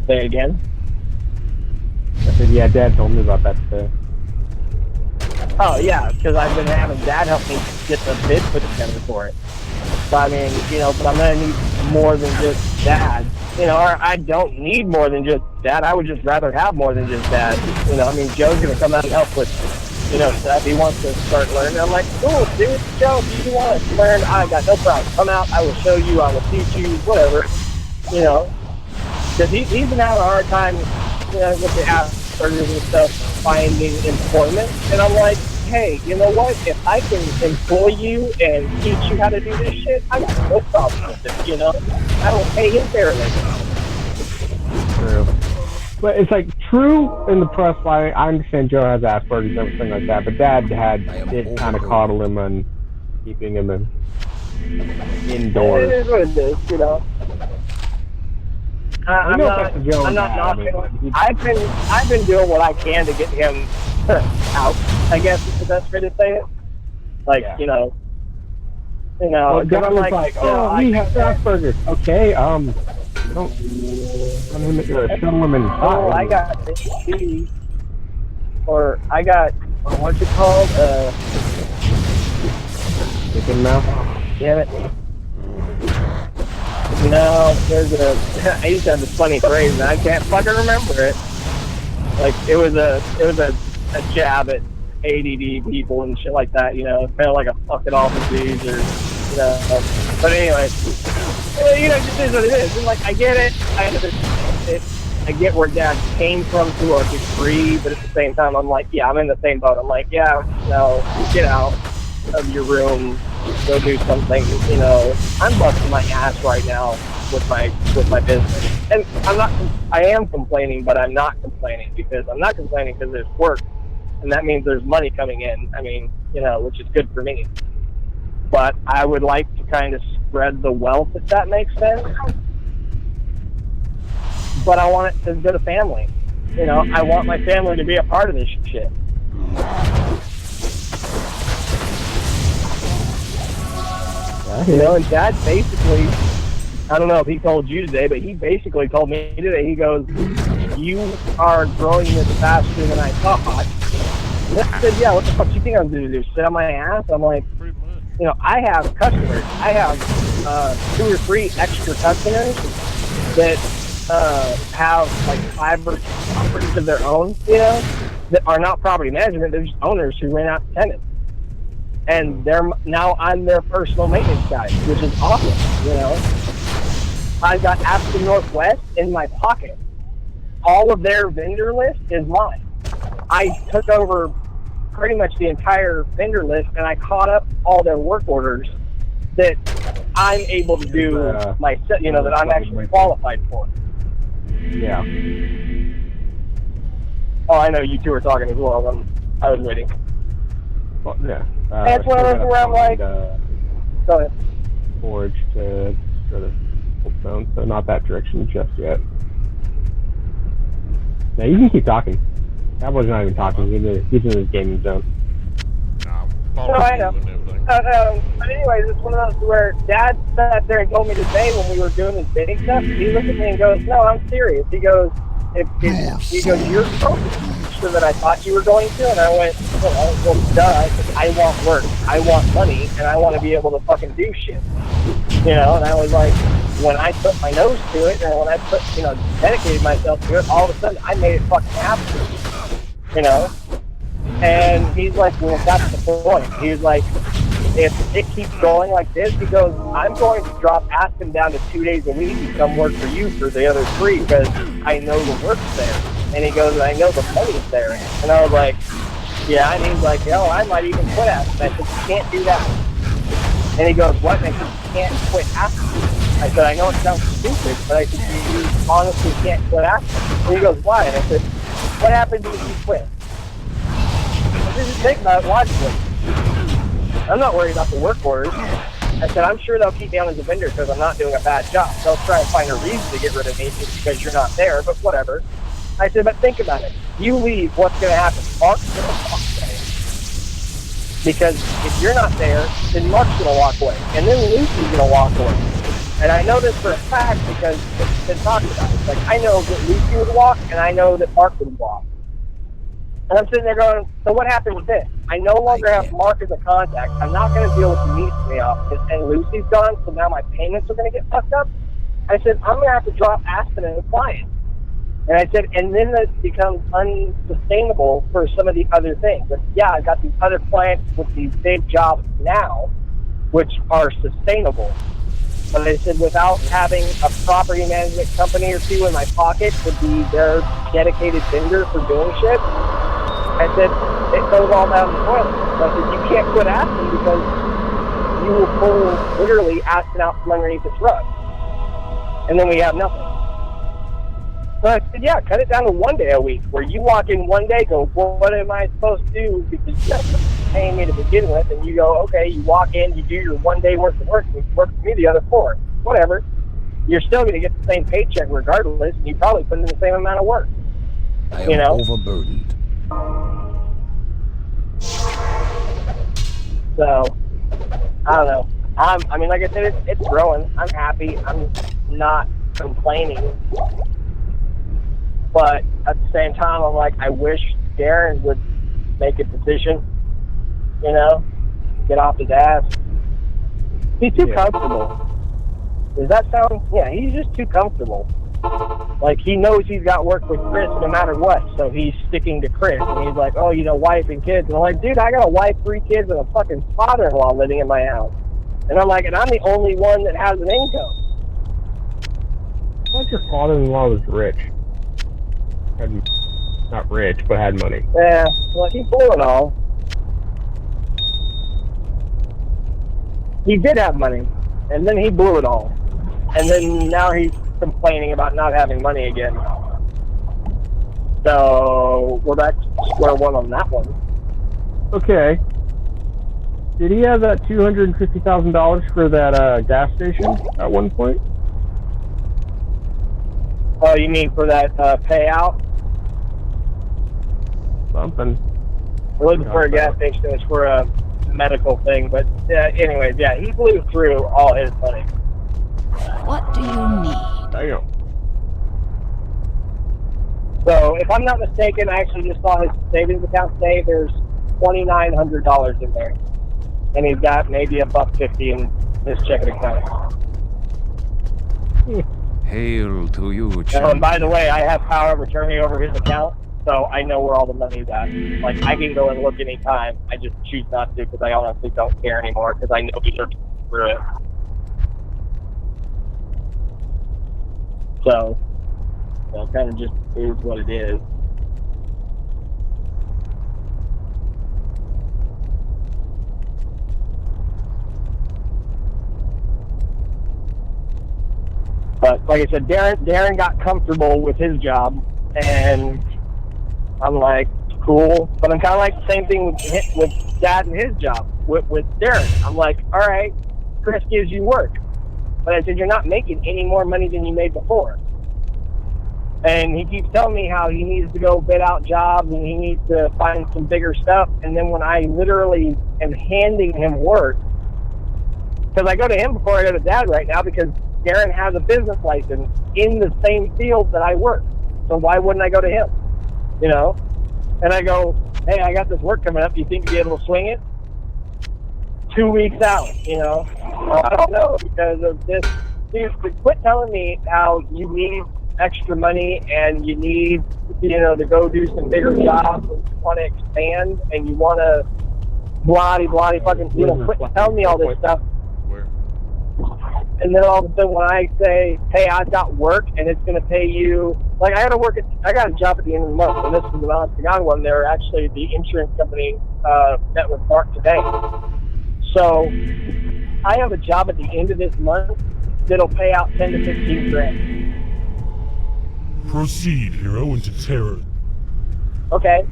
Say it again. I said, yeah, Dad told me about that today. Oh, yeah, because I've been having Dad help me get the bid put together for it. So, I mean, you know, but I'm going to need more than just Dad. You know, or I don't need more than just Dad. I would just rather have more than just Dad. You know, I mean, Joe's going to come out and help with, you know, stuff. He wants to start learning. I'm like, cool, dude, Joe, if you want to learn, I got no problem. Come out, I will show you, I will teach you, whatever. You know, because he's been having a hard time, you know, with the Asperger's and stuff, finding employment. And I'm like, hey, you know what? If I can employ you and teach you how to do this shit, I got no problem with it, you know? I don't pay him fairly. True. But it's like true in the press. I understand Joe has Asperger's and everything like that, but Dad did kind of coddle him and keeping him indoors. It is what it is, you know? I'm not knocking. I've been doing what I can to get him out, I guess is the best way to say it. Like, yeah. you know, well, Dad was like, oh, he has Asperger's. Okay, don't show him inside. Oh, I got ADD, or I got, what's it called? Chicken mouth? Damn it. No, I used to have this funny phrase, and I can't fucking remember it. Like, it was a jab at ADD people and shit like that, you know, kind of like a fuck it off disease, or, you know. But anyway, you know, it just is what it is. And, like, I get it. I get where Dad came from to a degree, but at the same time, I'm like, yeah, I'm in the same boat. I'm like, yeah, no, get out of your room, go do something, you know. I'm busting my ass right now with my business. And I am complaining, but I'm not complaining, because I'm not complaining because there's work, and that means there's money coming in. I mean, you know, which is good for me. But I would like to kind of spread the wealth, if that makes sense. But I want it to go to family. You know, I want my family to be a part of this shit. You know, and Dad basically, I don't know if he told you today, but he basically told me today, he goes, you are growing this faster than I thought. And I said, yeah, what the fuck do you think I'm going to do? Sit on my ass? I'm like, you know, I have customers. I have 2 or 3 extra customers that have like 5 or 6 properties of their own, you know, that are not property management. They're just owners who rent out to tenants. And now I'm their personal maintenance guy, which is awesome, you know. I've got Aspen Northwest in my pocket. All of their vendor list is mine. I took over pretty much the entire vendor list, and I caught up all their work orders that I'm able to do that I'm actually qualified for. Yeah. Oh, I know you two are talking as well. I was waiting. Well, yeah. It's one of those where I'm like, go ahead. Forge to sort of zone, so not that direction just yet. Now you can keep talking. Cowboy's not even talking. He's in his gaming zone. Nah, I'm No, following I you know. and everything. But anyways, it's one of those where Dad sat there and told me today when we were doing this bidding stuff. He looked at me and goes, "No, I'm serious." He goes, "You're sure that I thought you were going to," and I went, "Well, duh. I want work. I want money, and I want to be able to fucking do shit." And I was like, when I put my nose to it, and when I dedicated myself to it, all of a sudden I made it fucking happen. And he's like, well, that's the point. He's like, if it keeps going like this, he goes, I'm going to drop Aspen down to 2 days a week and come work for you for the other 3 because I know the work's there. And he goes, I know the money's there. And I was like, yeah. And he's like, I might even quit Aspen. I said, you can't do that. And he goes, what? And I said, you can't quit Aspen. I said, I know it sounds stupid, but I said, you honestly can't quit Aspen. And he goes, why? And I said, what happens if you quit? Just think about it logically. I'm not worried about the work orders. I said, I'm sure they'll keep me on as a vendor because I'm not doing a bad job. They'll try and find a reason to get rid of me just because you're not there, but whatever. I said, but think about it. You leave, what's going to happen? Mark's going to walk away. Because if you're not there, then Mark's going to walk away. And then Lucy's going to walk away. And I know this for a fact because it's been talked about. It's like, I know that Lucy would walk, and I know that Mark would walk. And I'm sitting there going, so what happened with this? I no longer have Mark as a contact. I'm not going to deal with the meat in the office. And Lucy's gone, so now my payments are going to get fucked up. I said, I'm going to have to drop Aspen as a client. And I said, and then it becomes unsustainable for some of the other things. But yeah, I've got these other clients with these big jobs now, which are sustainable. But I said, without having a property management company or 2 in my pocket to be their dedicated vendor for doing shit, I said, it goes all down the toilet. So I said, you can't quit Aspen because you will pull literally Aspen out from underneath its rug. And then we have nothing. So I said, yeah, cut it down to 1 day a week, where you walk in 1 day, go, well, what am I supposed to do? Because you're paying me to begin with, and you go, okay, you walk in, you do your 1 day worth of work, and you work for me the other 4. Whatever. You're still going to get the same paycheck regardless, and you probably put in the same amount of work. I am overburdened. So, I don't know. I mean, like I said, it's growing. I'm happy. I'm not complaining. But at the same time, I'm like, I wish Darren would make a decision, get off his ass. He's too comfortable. Does that sound? Yeah, he's just too comfortable. Like, he knows he's got work with Chris no matter what, so he's sticking to Chris. And he's like, oh, wife and kids. And I'm like, dude, I got a wife, 3 kids, and a fucking father-in-law living in my house. And I'm like, and I'm the only one that has an income. I thought your father-in-law was rich. Not rich, but had money. Yeah, well, he blew it all. He did have money, and then he blew it all. And then now he's complaining about not having money again. So we're back to square one on that one. Okay. Did he have that $250,000 for that gas station at one point? Oh, you mean for that payout? Something. We're looking for a gas station. It's for a medical thing. But anyways, yeah, he blew through all his money. What do you need? Damn. So if I'm not mistaken, I actually just saw his savings account today. There's $2,900 in there. And he's got maybe $150 in his checking account. Hail to you, And champion. by the way, I have power of attorney over his account, so I know where all the money's at. Like, I can go and look anytime. I just choose not to because I honestly don't care anymore because I know he's searching through it. So it kind of just is what it is. But like I said, Darren got comfortable with his job, and I'm like, cool. But I'm kind of like the same thing with Dad and his job with Darren. I'm like, all right, Chris gives you work, but I said you're not making any more money than you made before. And he keeps telling me how he needs to go bid out jobs and he needs to find some bigger stuff. And then when I literally am handing him work, because I go to him before I go to Dad right now, because Darren has a business license in the same field that I work. So why wouldn't I go to him? You know? And I go, hey, I got this work coming up. Do you think you'll be able to swing it? 2 weeks out, you know? Well, I don't know, because of this. Dude, quit telling me how you need extra money and you need, you know, to go do some bigger jobs and you want to expand and you want to bloody fucking, you know, quit telling me all this stuff. Where? And then all of a sudden when I say, hey, I've got work and it's going to pay you, like I got a job at the end of the month, and this was an honest to God one. They're actually the insurance company met with Mark today. So I have a job at the end of this month that'll pay out 10 to 15 grand. Proceed, hero, into terror. Okay.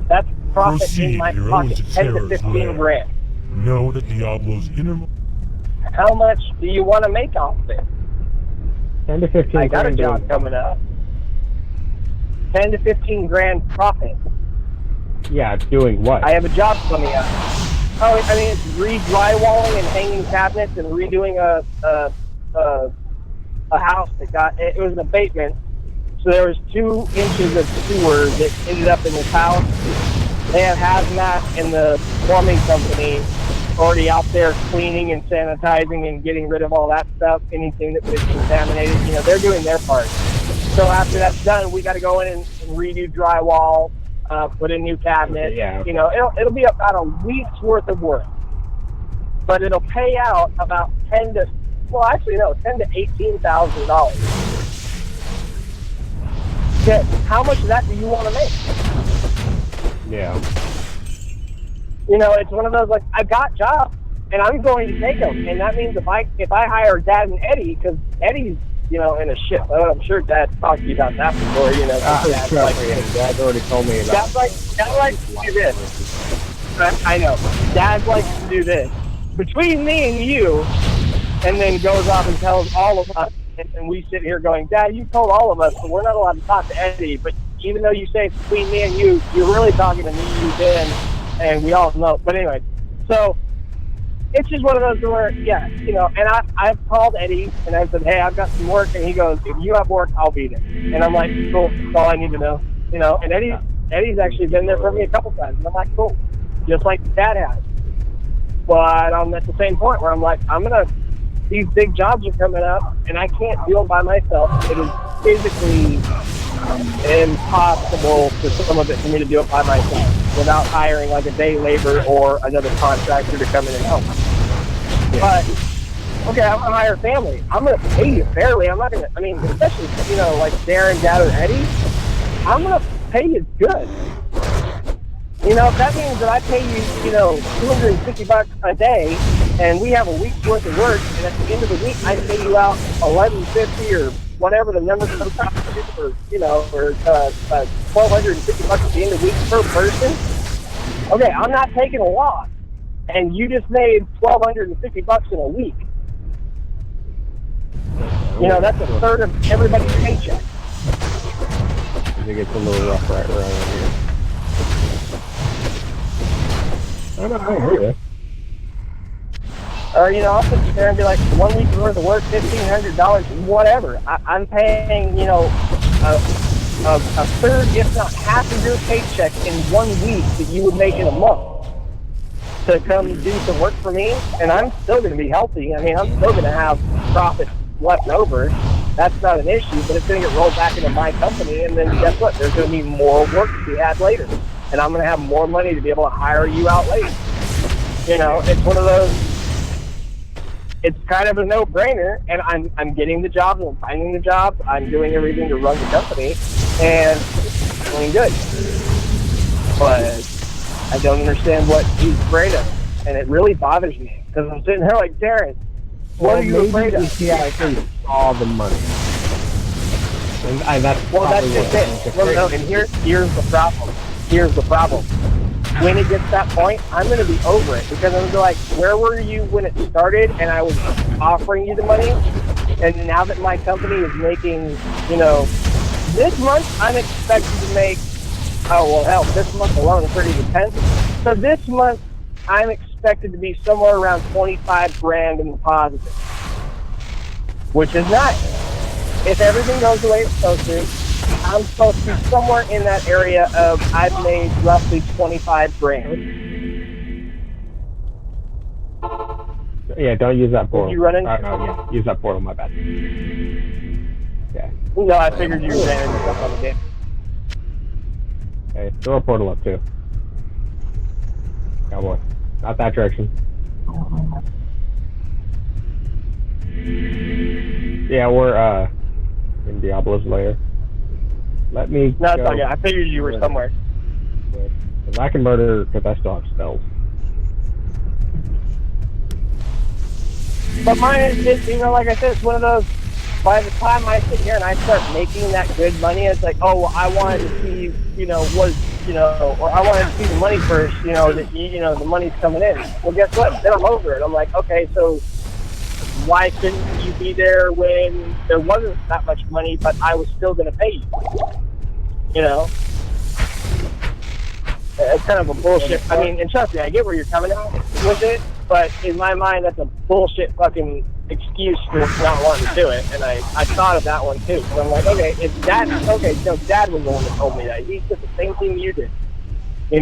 That's profit Proceed, in my hero, pocket, into 10 to terror's 15 lair. grand. Know that Diablo's innermost... How much do you want to make off this? 10 to 15 I got a grand job doing coming up. 10 to 15 grand profit. Yeah, doing what? I have a job coming up. Oh, I mean, it's re-drywalling and hanging cabinets and redoing a house that it was an abatement. So there was 2 inches of sewer that ended up in this house. They have hazmat and the plumbing company already out there cleaning and sanitizing and getting rid of all that stuff, anything that was contaminated. You know, they're doing their part. So after that's done, we got to go in and redo drywall, put in new cabinets. Okay, yeah. You know, it'll be about a week's worth of work, but it'll pay out about $10 to $18,000. Okay, how much of that do you want to make? Yeah. You know, it's one of those, like, I've got jobs, and I'm going to take them. And that means if I hire Dad and Eddie, because Eddie's, you know, in a shit load. I'm sure Dad talked to you about that before, you know. Dad's Dad's already told me about Dad likes to do this. I know. Dad likes to do this. Between me and you, and then goes off and tells all of us, and we sit here going, Dad, you told all of us, but we're not allowed to talk to Eddie. But even though you say it's between me and you, you're really talking to me, you, Ben, and we all know. But anyway, so it's just one of those where, yeah, you know, and I've called Eddie, and I said, hey, I've got some work, and he goes, if you have work, I'll be there. And I'm like, cool, that's all I need to know. You know, and Eddie's actually been there for me a couple times, and I'm like, cool, just like Dad has. But I'm at the same point where I'm like, these big jobs are coming up, and I can't do them by myself. It is physically impossible for some of it for me to do it by myself without hiring like a day labor or another contractor to come in and help. Yeah. But, okay, I'm going to hire family. I'm going to pay you fairly. I'm not going to, I mean, especially, you know, like Darren, Dad, or Eddie, I'm going to pay you good. You know, if that means that I pay you, you know, $250 a day, and we have a week's worth of work, and at the end of the week, I pay you out $1,150 or whatever the number comes out to, or, you know, or $1,250 at the end of the week per person. Okay, I'm not taking a loss, and you just made $1,250 in a week. You know, that's a third of everybody's paycheck. I think it's a little rough right around here. I hear you. Or, you know, I'll sit there and be like, 1 week's worth of work, $1,500, whatever. I'm paying, you know, a third, if not half of your paycheck in 1 week that you would make in a month to come do some work for me, and I'm still going to be healthy. I mean, I'm still going to have profit left over. That's not an issue, but it's going to get rolled back into my company, and then guess what? There's going to be more work to be had later. And I'm going to have more money to be able to hire you out later. You know, it's one of those, it's kind of a no-brainer, and I'm getting the jobs, I'm finding the jobs, I'm doing everything to run the company, and it's doing good. But I don't understand what he's afraid of, and it really bothers me, because I'm sitting here like, Darren, What are you maybe afraid of? if he actually saw the money. And that's Well, that's probably just what it. Well, no, and here's the problem. Here's the problem. When it gets to that point, I'm going to be over it because I'm going to be like, where were you when it started and I was offering you the money? And now that my company is making, this month I'm expected to make, this month alone is pretty intense. So this month I'm expected to be somewhere around 25 grand in the positive, which is nice. If everything goes the way it's supposed to, I'm supposed to be somewhere in that area of I've made roughly 25 grand. Yeah, don't use that portal. Did you run into? Yeah, use that portal, my bad. Yeah. No, I figured you ran into stuff on the game. Okay, throw a portal up too. Cowboy. Not that direction. Yeah, we're in Diablo's lair. Let me No, it's go. all good. I figured you were somewhere. If I can murder, because I still have spells. But mine is, like I said, it's one of those, by the time I sit here and I start making that good money, it's like, oh, well, I wanted to see, or I wanted to see the money first, that, the money's coming in. Well, guess what? Then I'm over it. I'm like, okay, so why couldn't you be there when there wasn't that much money, but I was still going to pay you? It's kind of a bullshit. I mean, and trust me, I get where you're coming at with it, but in my mind, that's a bullshit fucking excuse for not wanting to do it. And I thought of that one too. So I'm like, okay, if Dad was the one that told me that. He said the same thing you did.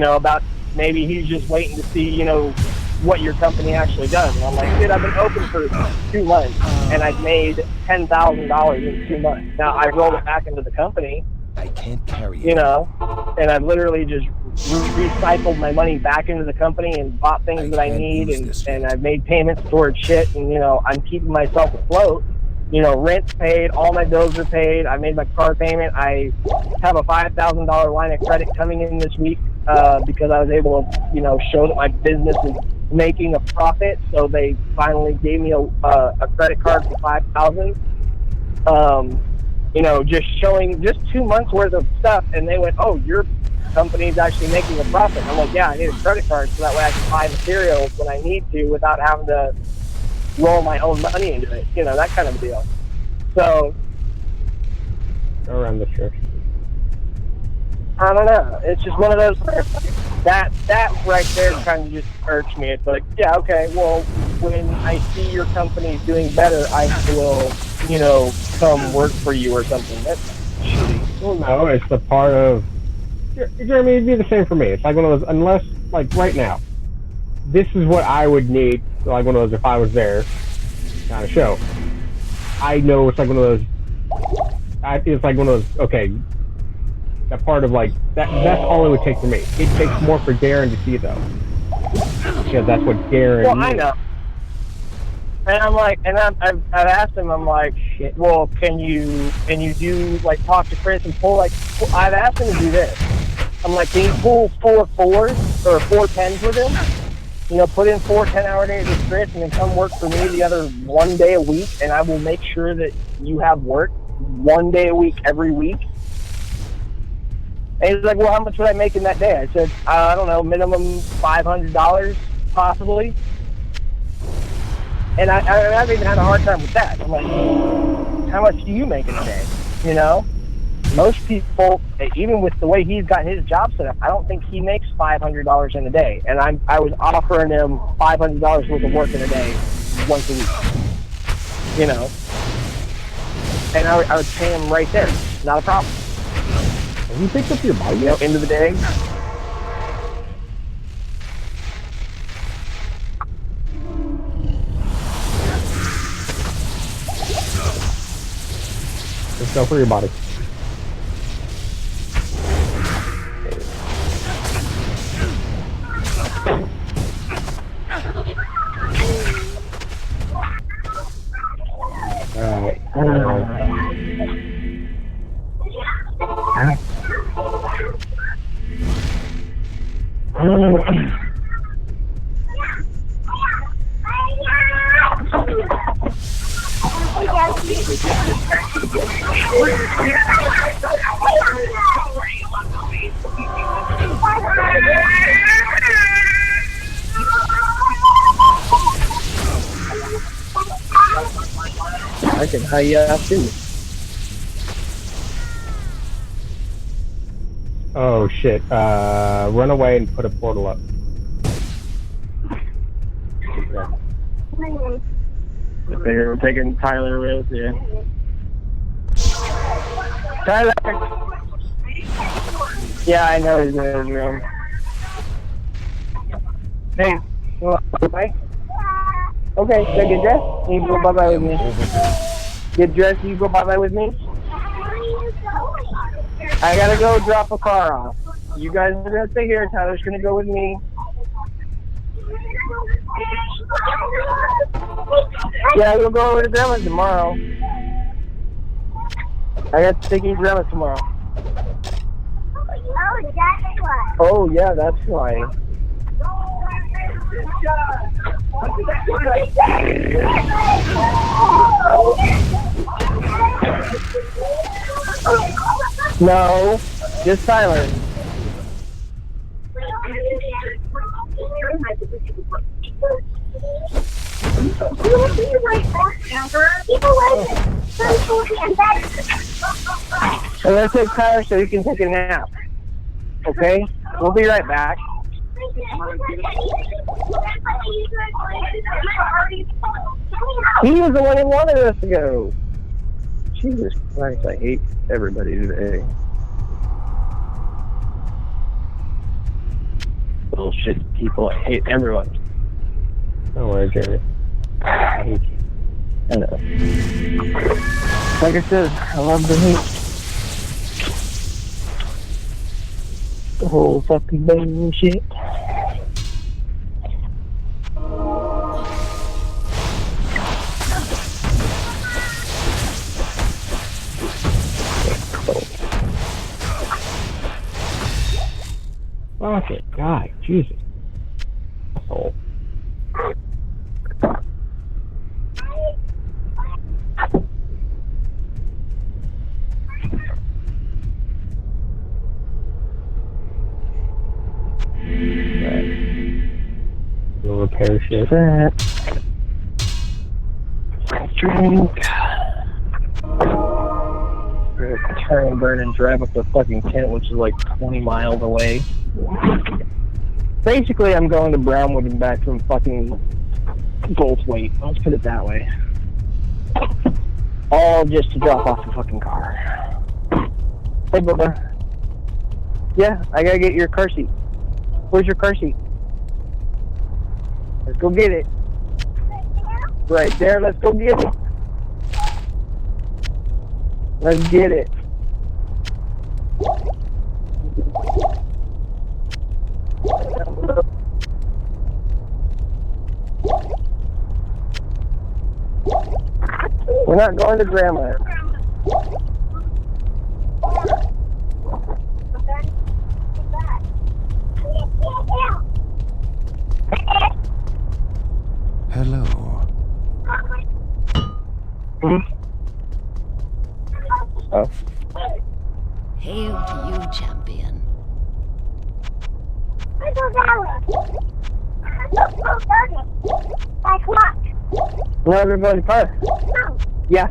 About maybe he's just waiting to see, what your company actually does. And I'm like, dude, I've been open for 2 months, and I've made $10,000 in 2 months. Now, I rolled it back into the company. I can't carry it. And I've literally just recycled my money back into the company and bought things that I need, and I've made payments towards shit, and, I'm keeping myself afloat. Rent's paid, all my bills are paid, I made my car payment, I have a $5,000 line of credit coming in this week because I was able to, show that my business is making a profit, so they finally gave me a credit card for $5,000. Just showing just 2 months worth of stuff, and they went, oh, your company's actually making a profit. I'm like, yeah, I need a credit card so that way I can buy materials when I need to without having to roll my own money into it, that kind of deal. So, Go around the church. I don't know. It's just one of those, that right there kind of just irks me. It's like, yeah, okay, well, when I see your company doing better, I will, come work for you or something. That's shitty. Well, no, it's the part of... Jeremy, it'd be the same for me. It's like one of those, unless, like, right now, this is what I would need, like one of those if I was there kind of show. I know it's like one of those... It's like one of those, okay, that part of, like, that's all it would take for me. It takes more for Darren to see, though. Because that's what Darren Well, needs. I know. And I'm like, and I've asked him, I'm like, well, can you do, like, talk to Chris and pull, like, I've asked him to do this. I'm like, can you pull 4 4s or 4 10s with him? Put in 4 10-hour days with Chris and then come work for me the other 1 day a week, and I will make sure that you have work 1 day a week every week. And he's like, well, how much would I make in that day? I said, I don't know, minimum $500 possibly. And I've even had a hard time with that. I'm like, how much do you make in a day? Most people, even with the way he's got his job set up, I don't think he makes $500 in a day. And I was offering him $500 worth of work in a day once a week. And I would pay him right there. Not a problem. Have you picked up your bike yet? End of the day. Let's go for your body. I can high you up too. Oh shit. Run away and put a portal up. I figure we're taking Tyler with you. Tyler! Yeah, I know he's in his room. Hey, you want to go bye? Okay, so get dressed. You go bye-bye with me. Get dressed, you go bye-bye with me? I gotta go drop a car off. You guys are gonna stay here. Tyler's gonna go with me. Yeah, we'll go over to Grandma's tomorrow. I got to take you to Grandma's tomorrow. Oh, that's why. Oh, yeah, that's why. No, just Tyler. I'm gonna take Tyler so he can take a nap. Okay? We'll be right back. He was the one who wanted us to go. Jesus Christ, I hate everybody today. Bullshit people, I hate everyone. Don't worry, Jerry. I hate you. I know. Like I said, I love the hate. The whole fucking bullshit. Okay, God, Jesus. Asshole. We'll repair shit. Drink. We're gonna turn and burn and drive up to the fucking tent, which is like 20 miles away. Basically, I'm going to Brownwood and back from fucking Goldthwaite. Let's put it that way. All just to drop off the fucking car. Hey, Bubba. Yeah, I gotta get your car seat. Where's your car seat? Let's go get it. Right there, let's go get it. Let's get it. We're not going to Grandma. Hello. Oh. Hail to you, champion. Let's go that way. Let's go that way. Like what? No, everybody park. No. Yeah.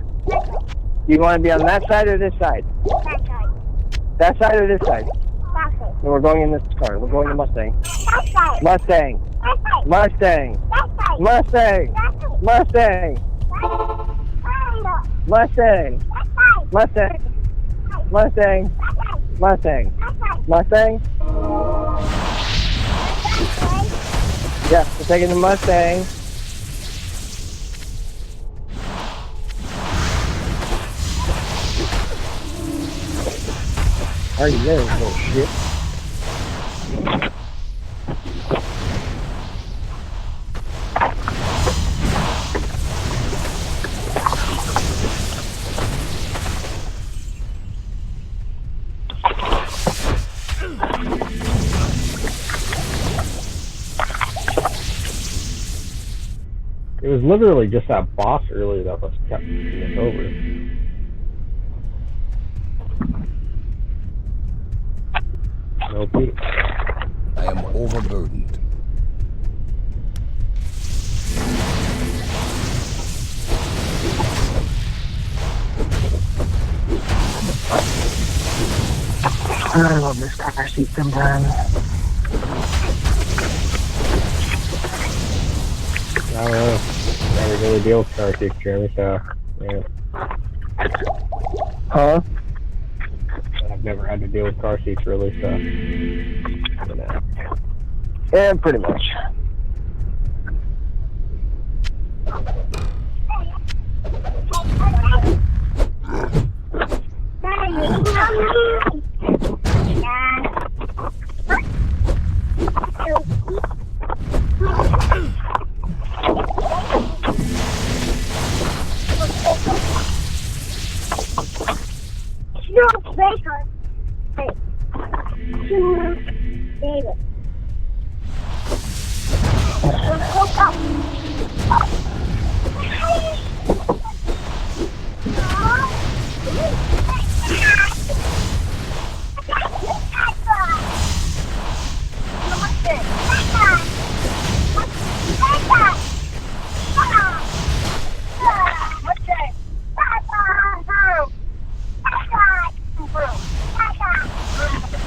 You want to be on that side or this side? That side. That side or this side? That side. No, we're going in this car. We're going to Mustang. That side. Mustang. That side. Mustang. That side. Mustang. That side. Mustang. Mustang. Mustang. Mustang. Mustang. Mustang. Yeah, we're taking the Mustang. Are you there, little shit? It was literally just that boss earlier that was kept us over. Okay. I am overburdened. I love this car seat sometimes. I don't know. Never really deal with car seats, Jeremy, so yeah. Huh? I've never had to deal with car seats really, so you know. Yeah, pretty much.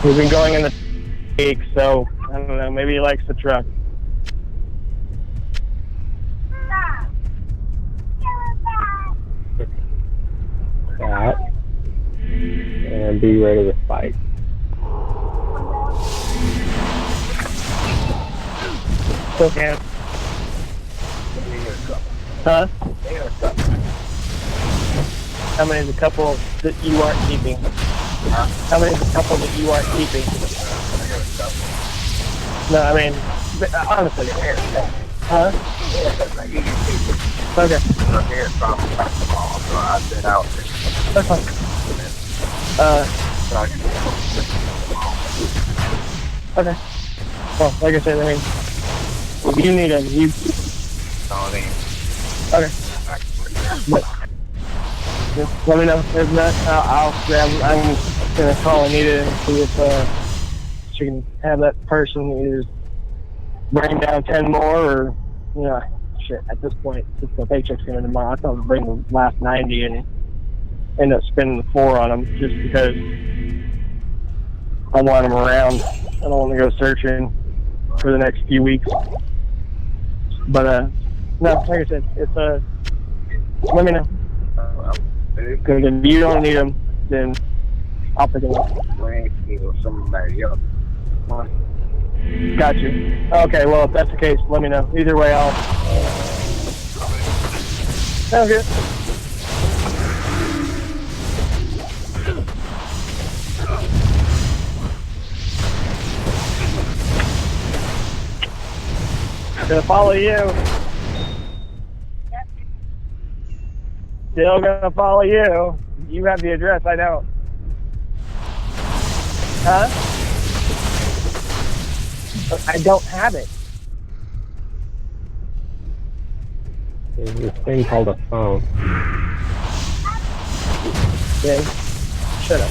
We've been going in the week, so I don't know. Maybe he likes the truck. That and be ready to fight. Okay. Huh? How many is the couple that you aren't keeping? How many is the couple that you aren't keeping? No, I mean, honestly. Huh? Okay. That's fine. Okay. Well, like I said, I mean, if you need them, you. Okay. But just let me know. If not, I'll grab. I'm gonna call Anita and see if she can have that person either bring down 10 more or, you know, shit. At this point, since the paycheck's coming tomorrow, I thought I'd bring the last 90 and end up spending the 4 on them just because I want them around. I don't want to go searching for the next few weeks. But no, like I said, it's let me know. Because if you don't need them, then I'll pick them up. Got you. Okay, well, if that's the case, let me know. Either way, I'll. Sounds good. Gonna follow you. Still gonna follow you. You have the address, I don't. Huh? I don't have it. There's this thing called a phone. Ben, shut up.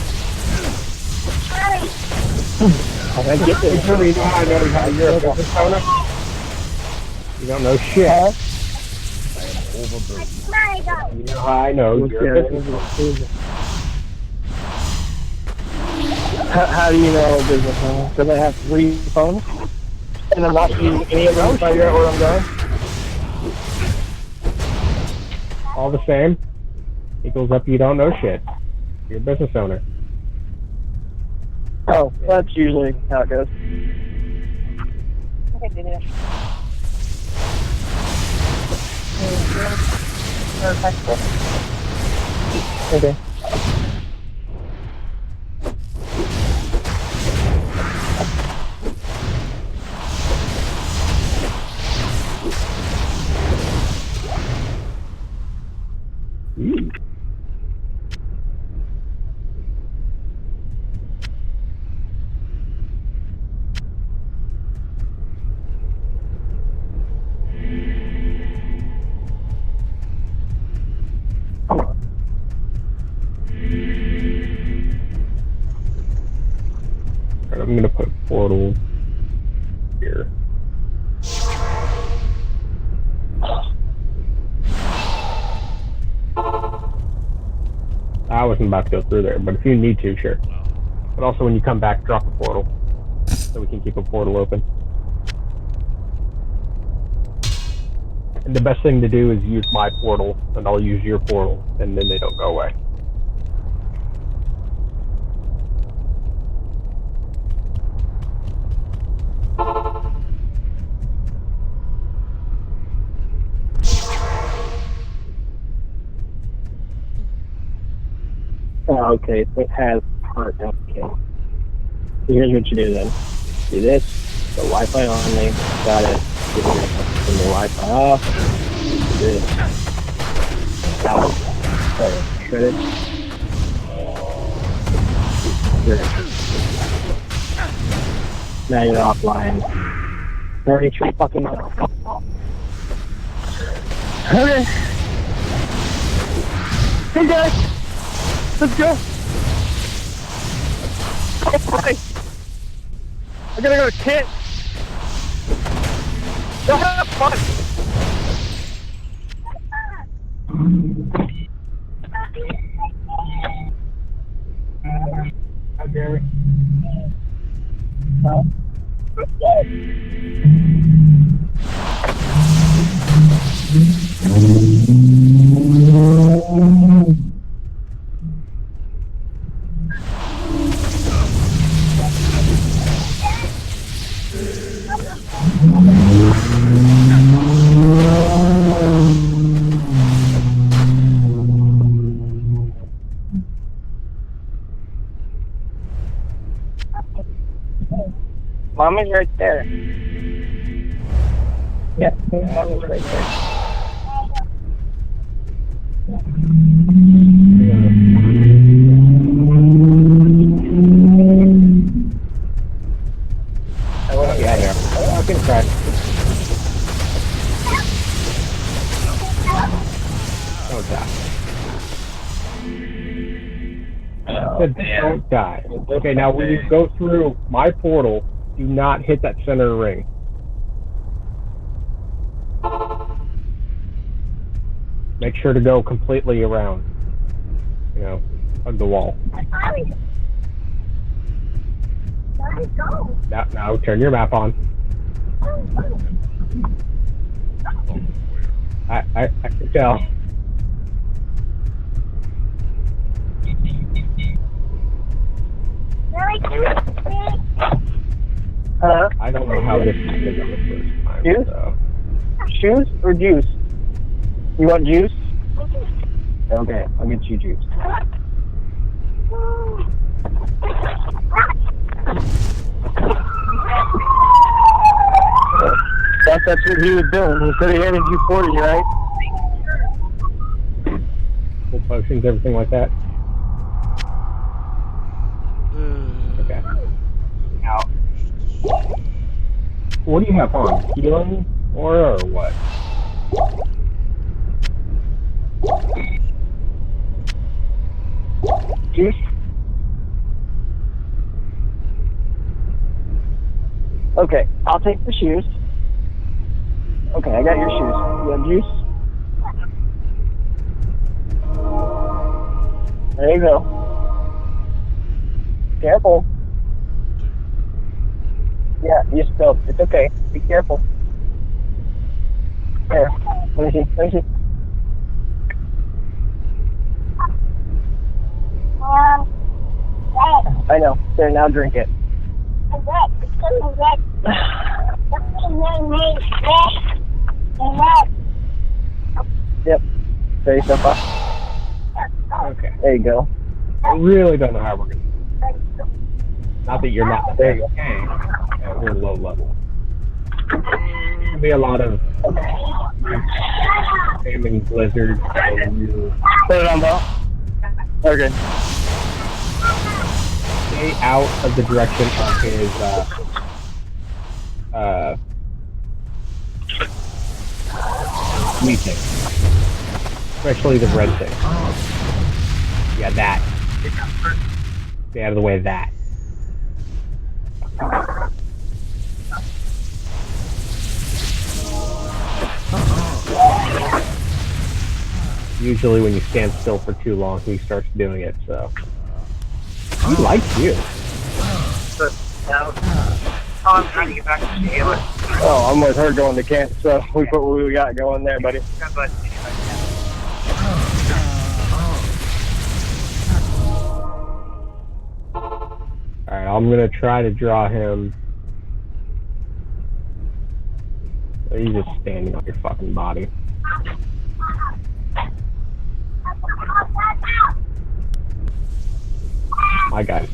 I get this. You know how I know you're a business owner? You don't know shit. Huh? You know how I know you're a business owner? How do you know a business owner? Because I have 3 phones, and I'm not using any of them to figure out where I'm going. All the same, equals up you don't know shit. You're a business owner. Oh, that's usually how it goes. Okay. portal here. I wasn't about to go through there, but if you need to, sure. No. But also when you come back, drop a portal so we can keep a portal open. And the best thing to do is use my portal, and I'll use your portal, and then they don't go away. Oh, okay, so it has part. Okay. So here's what you do then. Do this. The Wi-Fi only. Got it. Turn the Wi-Fi off. Do this. Out. Sorry. Shred it. Good. Now you're offline. 33 fucking minutes. Okay. Hey guys! Let's go! Oh boy! I gotta go to Kit! Go have fun! Hi, Jeremy. Mommy's right there. Yeah, Mommy's right there. I want to get here. I can try. Don't die. Don't die. Okay, now when you go through my portal, do not hit that center ring. Make sure to go completely around. You know, hug the wall. Now turn your map on. I can tell. I don't know how this is going to go the first time. Juice? So. Shoes or juice? You want juice? Okay, I'll get you juice. That's what he was doing. He said he handed you 40, right? Full potions, everything like that. Okay. Now, what do you have on? Healing or what? Juice? Okay, I'll take the shoes. Okay, I got your shoes. You have juice? There you go. Careful. Yeah, you still. It's okay. Be careful. Here, let me see. Let me see. I know. There, now drink it. Yep. There you go. Okay. There you go. I really don't know how we're going to. Not that you're not there. Okay. We're low level. There'll be a lot of spamming blizzards. Put it on, Bo. Okay. Stay out of the direction of his wheat thing. Especially the red thing. Yeah, that. Stay out of the way of that. Usually when you stand still for too long, he starts doing it, so. He likes you. I'm trying to get back to Sheila. Oh, I'm with her going to camp, so we put what we got going there, buddy. Alright, I'm gonna try to draw him. He's just standing on your fucking body. I got it.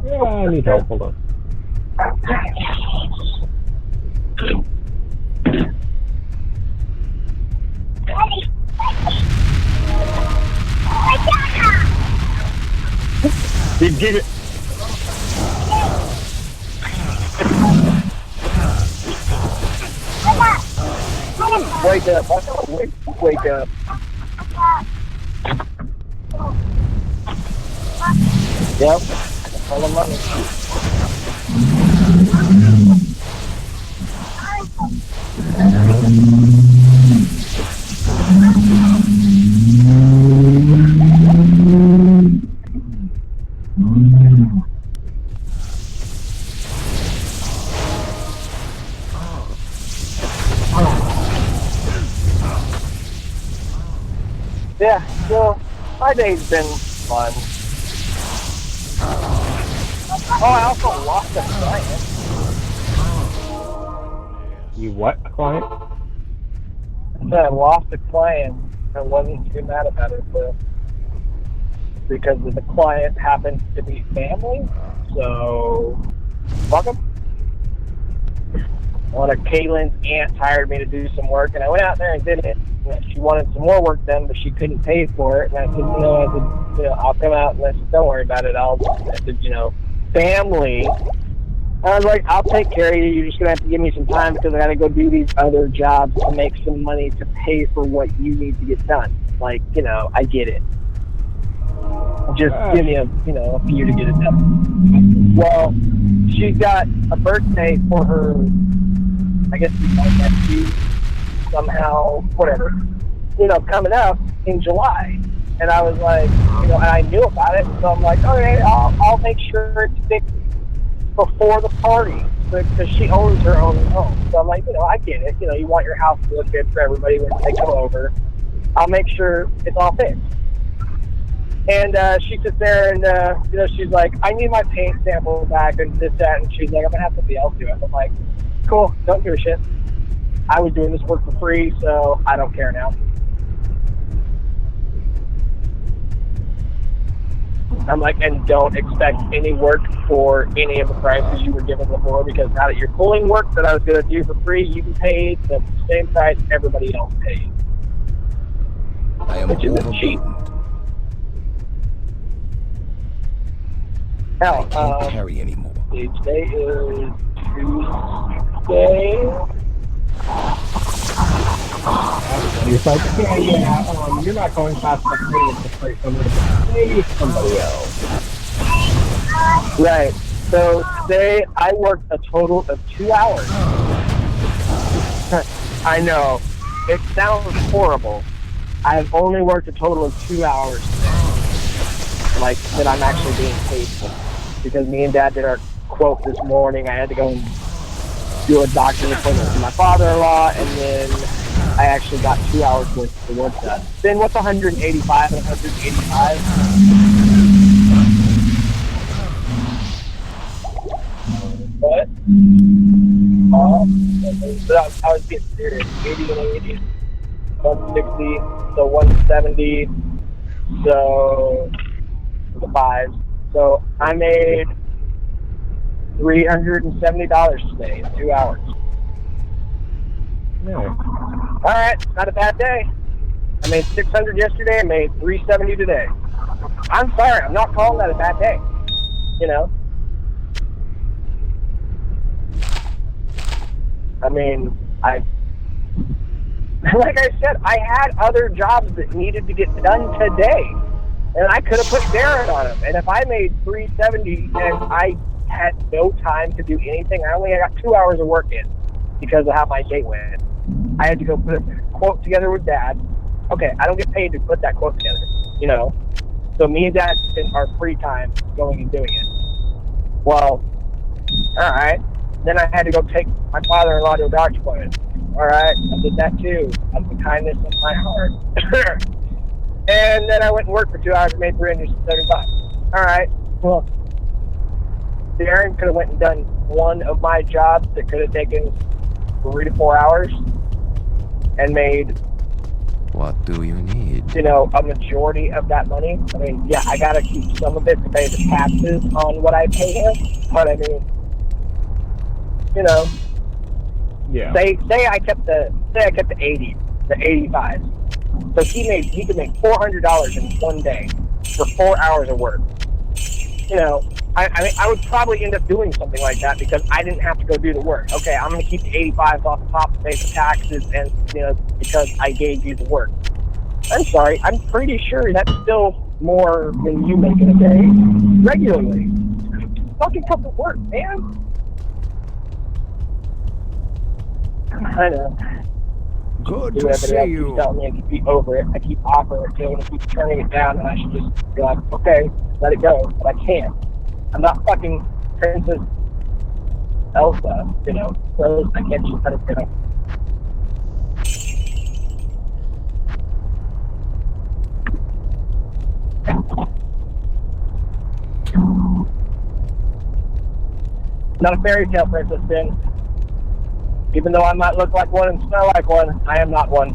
Yeah, I need help. Hold on. Did you get it? Wake up. Wake up. Yep. All of money. Yeah, so my day's been fun. Oh, I also lost a client. You what, a client? I said I lost a client. I wasn't too mad about it, but because the client happens to be family, so fuck them. One of Caitlin's aunts hired me to do some work, and I went out there and did it. And she wanted some more work done, but she couldn't pay for it. And I said, I'll come out. And I said, don't worry about it. I said, family. I was like, I'll take care of you. You're just going to have to give me some time because I got to go do these other jobs to make some money to pay for what you need to get done. Like, I get it. Just give me a few to get it done. Well, she got a birthday for her, I guess my nephew, somehow, whatever, coming up in July. And I was like, and I knew about it, so I'm like, okay, I'll make sure it's fixed before the party, because she owns her own home. So I'm like, I get it. You want your house to look good for everybody when they come over. I'll make sure it's all fixed. And she sits there and, she's like, I need my paint sample back and this, that. And she's like, I'm going to have somebody else do it. I'm like, cool, don't give a shit. I was doing this work for free, so I don't care now. I'm like, and don't expect any work for any of the prices you were given before, because now that you're pulling work that I was going to do for free, you can pay the same price everybody else pays. I am which isn't cheap. Now, I can't carry anymore. Today is Tuesday. It's like, you're not going past the free to play somebody else. Right. So today I worked a total of 2 hours. I know. It sounds horrible. I've only worked a total of 2 hours today. Like, that I'm actually being paid for. Because me and Dad did our quote this morning. I had to go and do a doctor's appointment with my father-in-law, and then I actually got 2 hours worth of work done. Then what's 185 and 185? What? I was getting serious. 80 and 80, 160, so 170, so the fives. So I made $370 today in 2 hours. No. All right, not a bad day. I made $600 yesterday. I made $370 today. I'm sorry, I'm not calling that a bad day. You know. I mean, like I said, I had other jobs that needed to get done today, and I could have put Darren on them. And if I made $370 and I had no time to do anything, I only got 2 hours of work in because of how my day went. I had to go put a quote together with Dad. Okay, I don't get paid to put that quote together, you know. So me and Dad spent our free time going and doing it. Well, all right. Then I had to go take my father-in-law to a doctor's appointment. All right, I did that too, out of the kindness of my heart. And then I went and worked for 2 hours and made $375. All right, well, Darren could have went and done one of my jobs that could have taken 3 to 4 hours and made, What do you need? you know, a majority of that money. I mean, yeah, I got to keep some of it to pay the taxes on what I pay him, but I mean, you know, Yeah. say I kept the 80, the 85. So he could make $400 in one day for 4 hours of work. You know, I mean, I would probably end up doing something like that because I didn't have to go do the work. Okay, I'm going to keep the 85 off the top to pay the taxes, and you know, because I gave you the work. I'm sorry, I'm pretty sure that's still more than you make in a day regularly. Fucking come to work, man. I know. Good Do to everybody see else you. keeps telling me I keep be over it. I keep offering it to him and keep turning it down, and I should just be like, okay, let it go. But I can't. I'm not fucking Princess Elsa, you know. So I can't just let it go. Not a fairy tale princess, Ben. Even though I might look like one and smell like one, I am not one.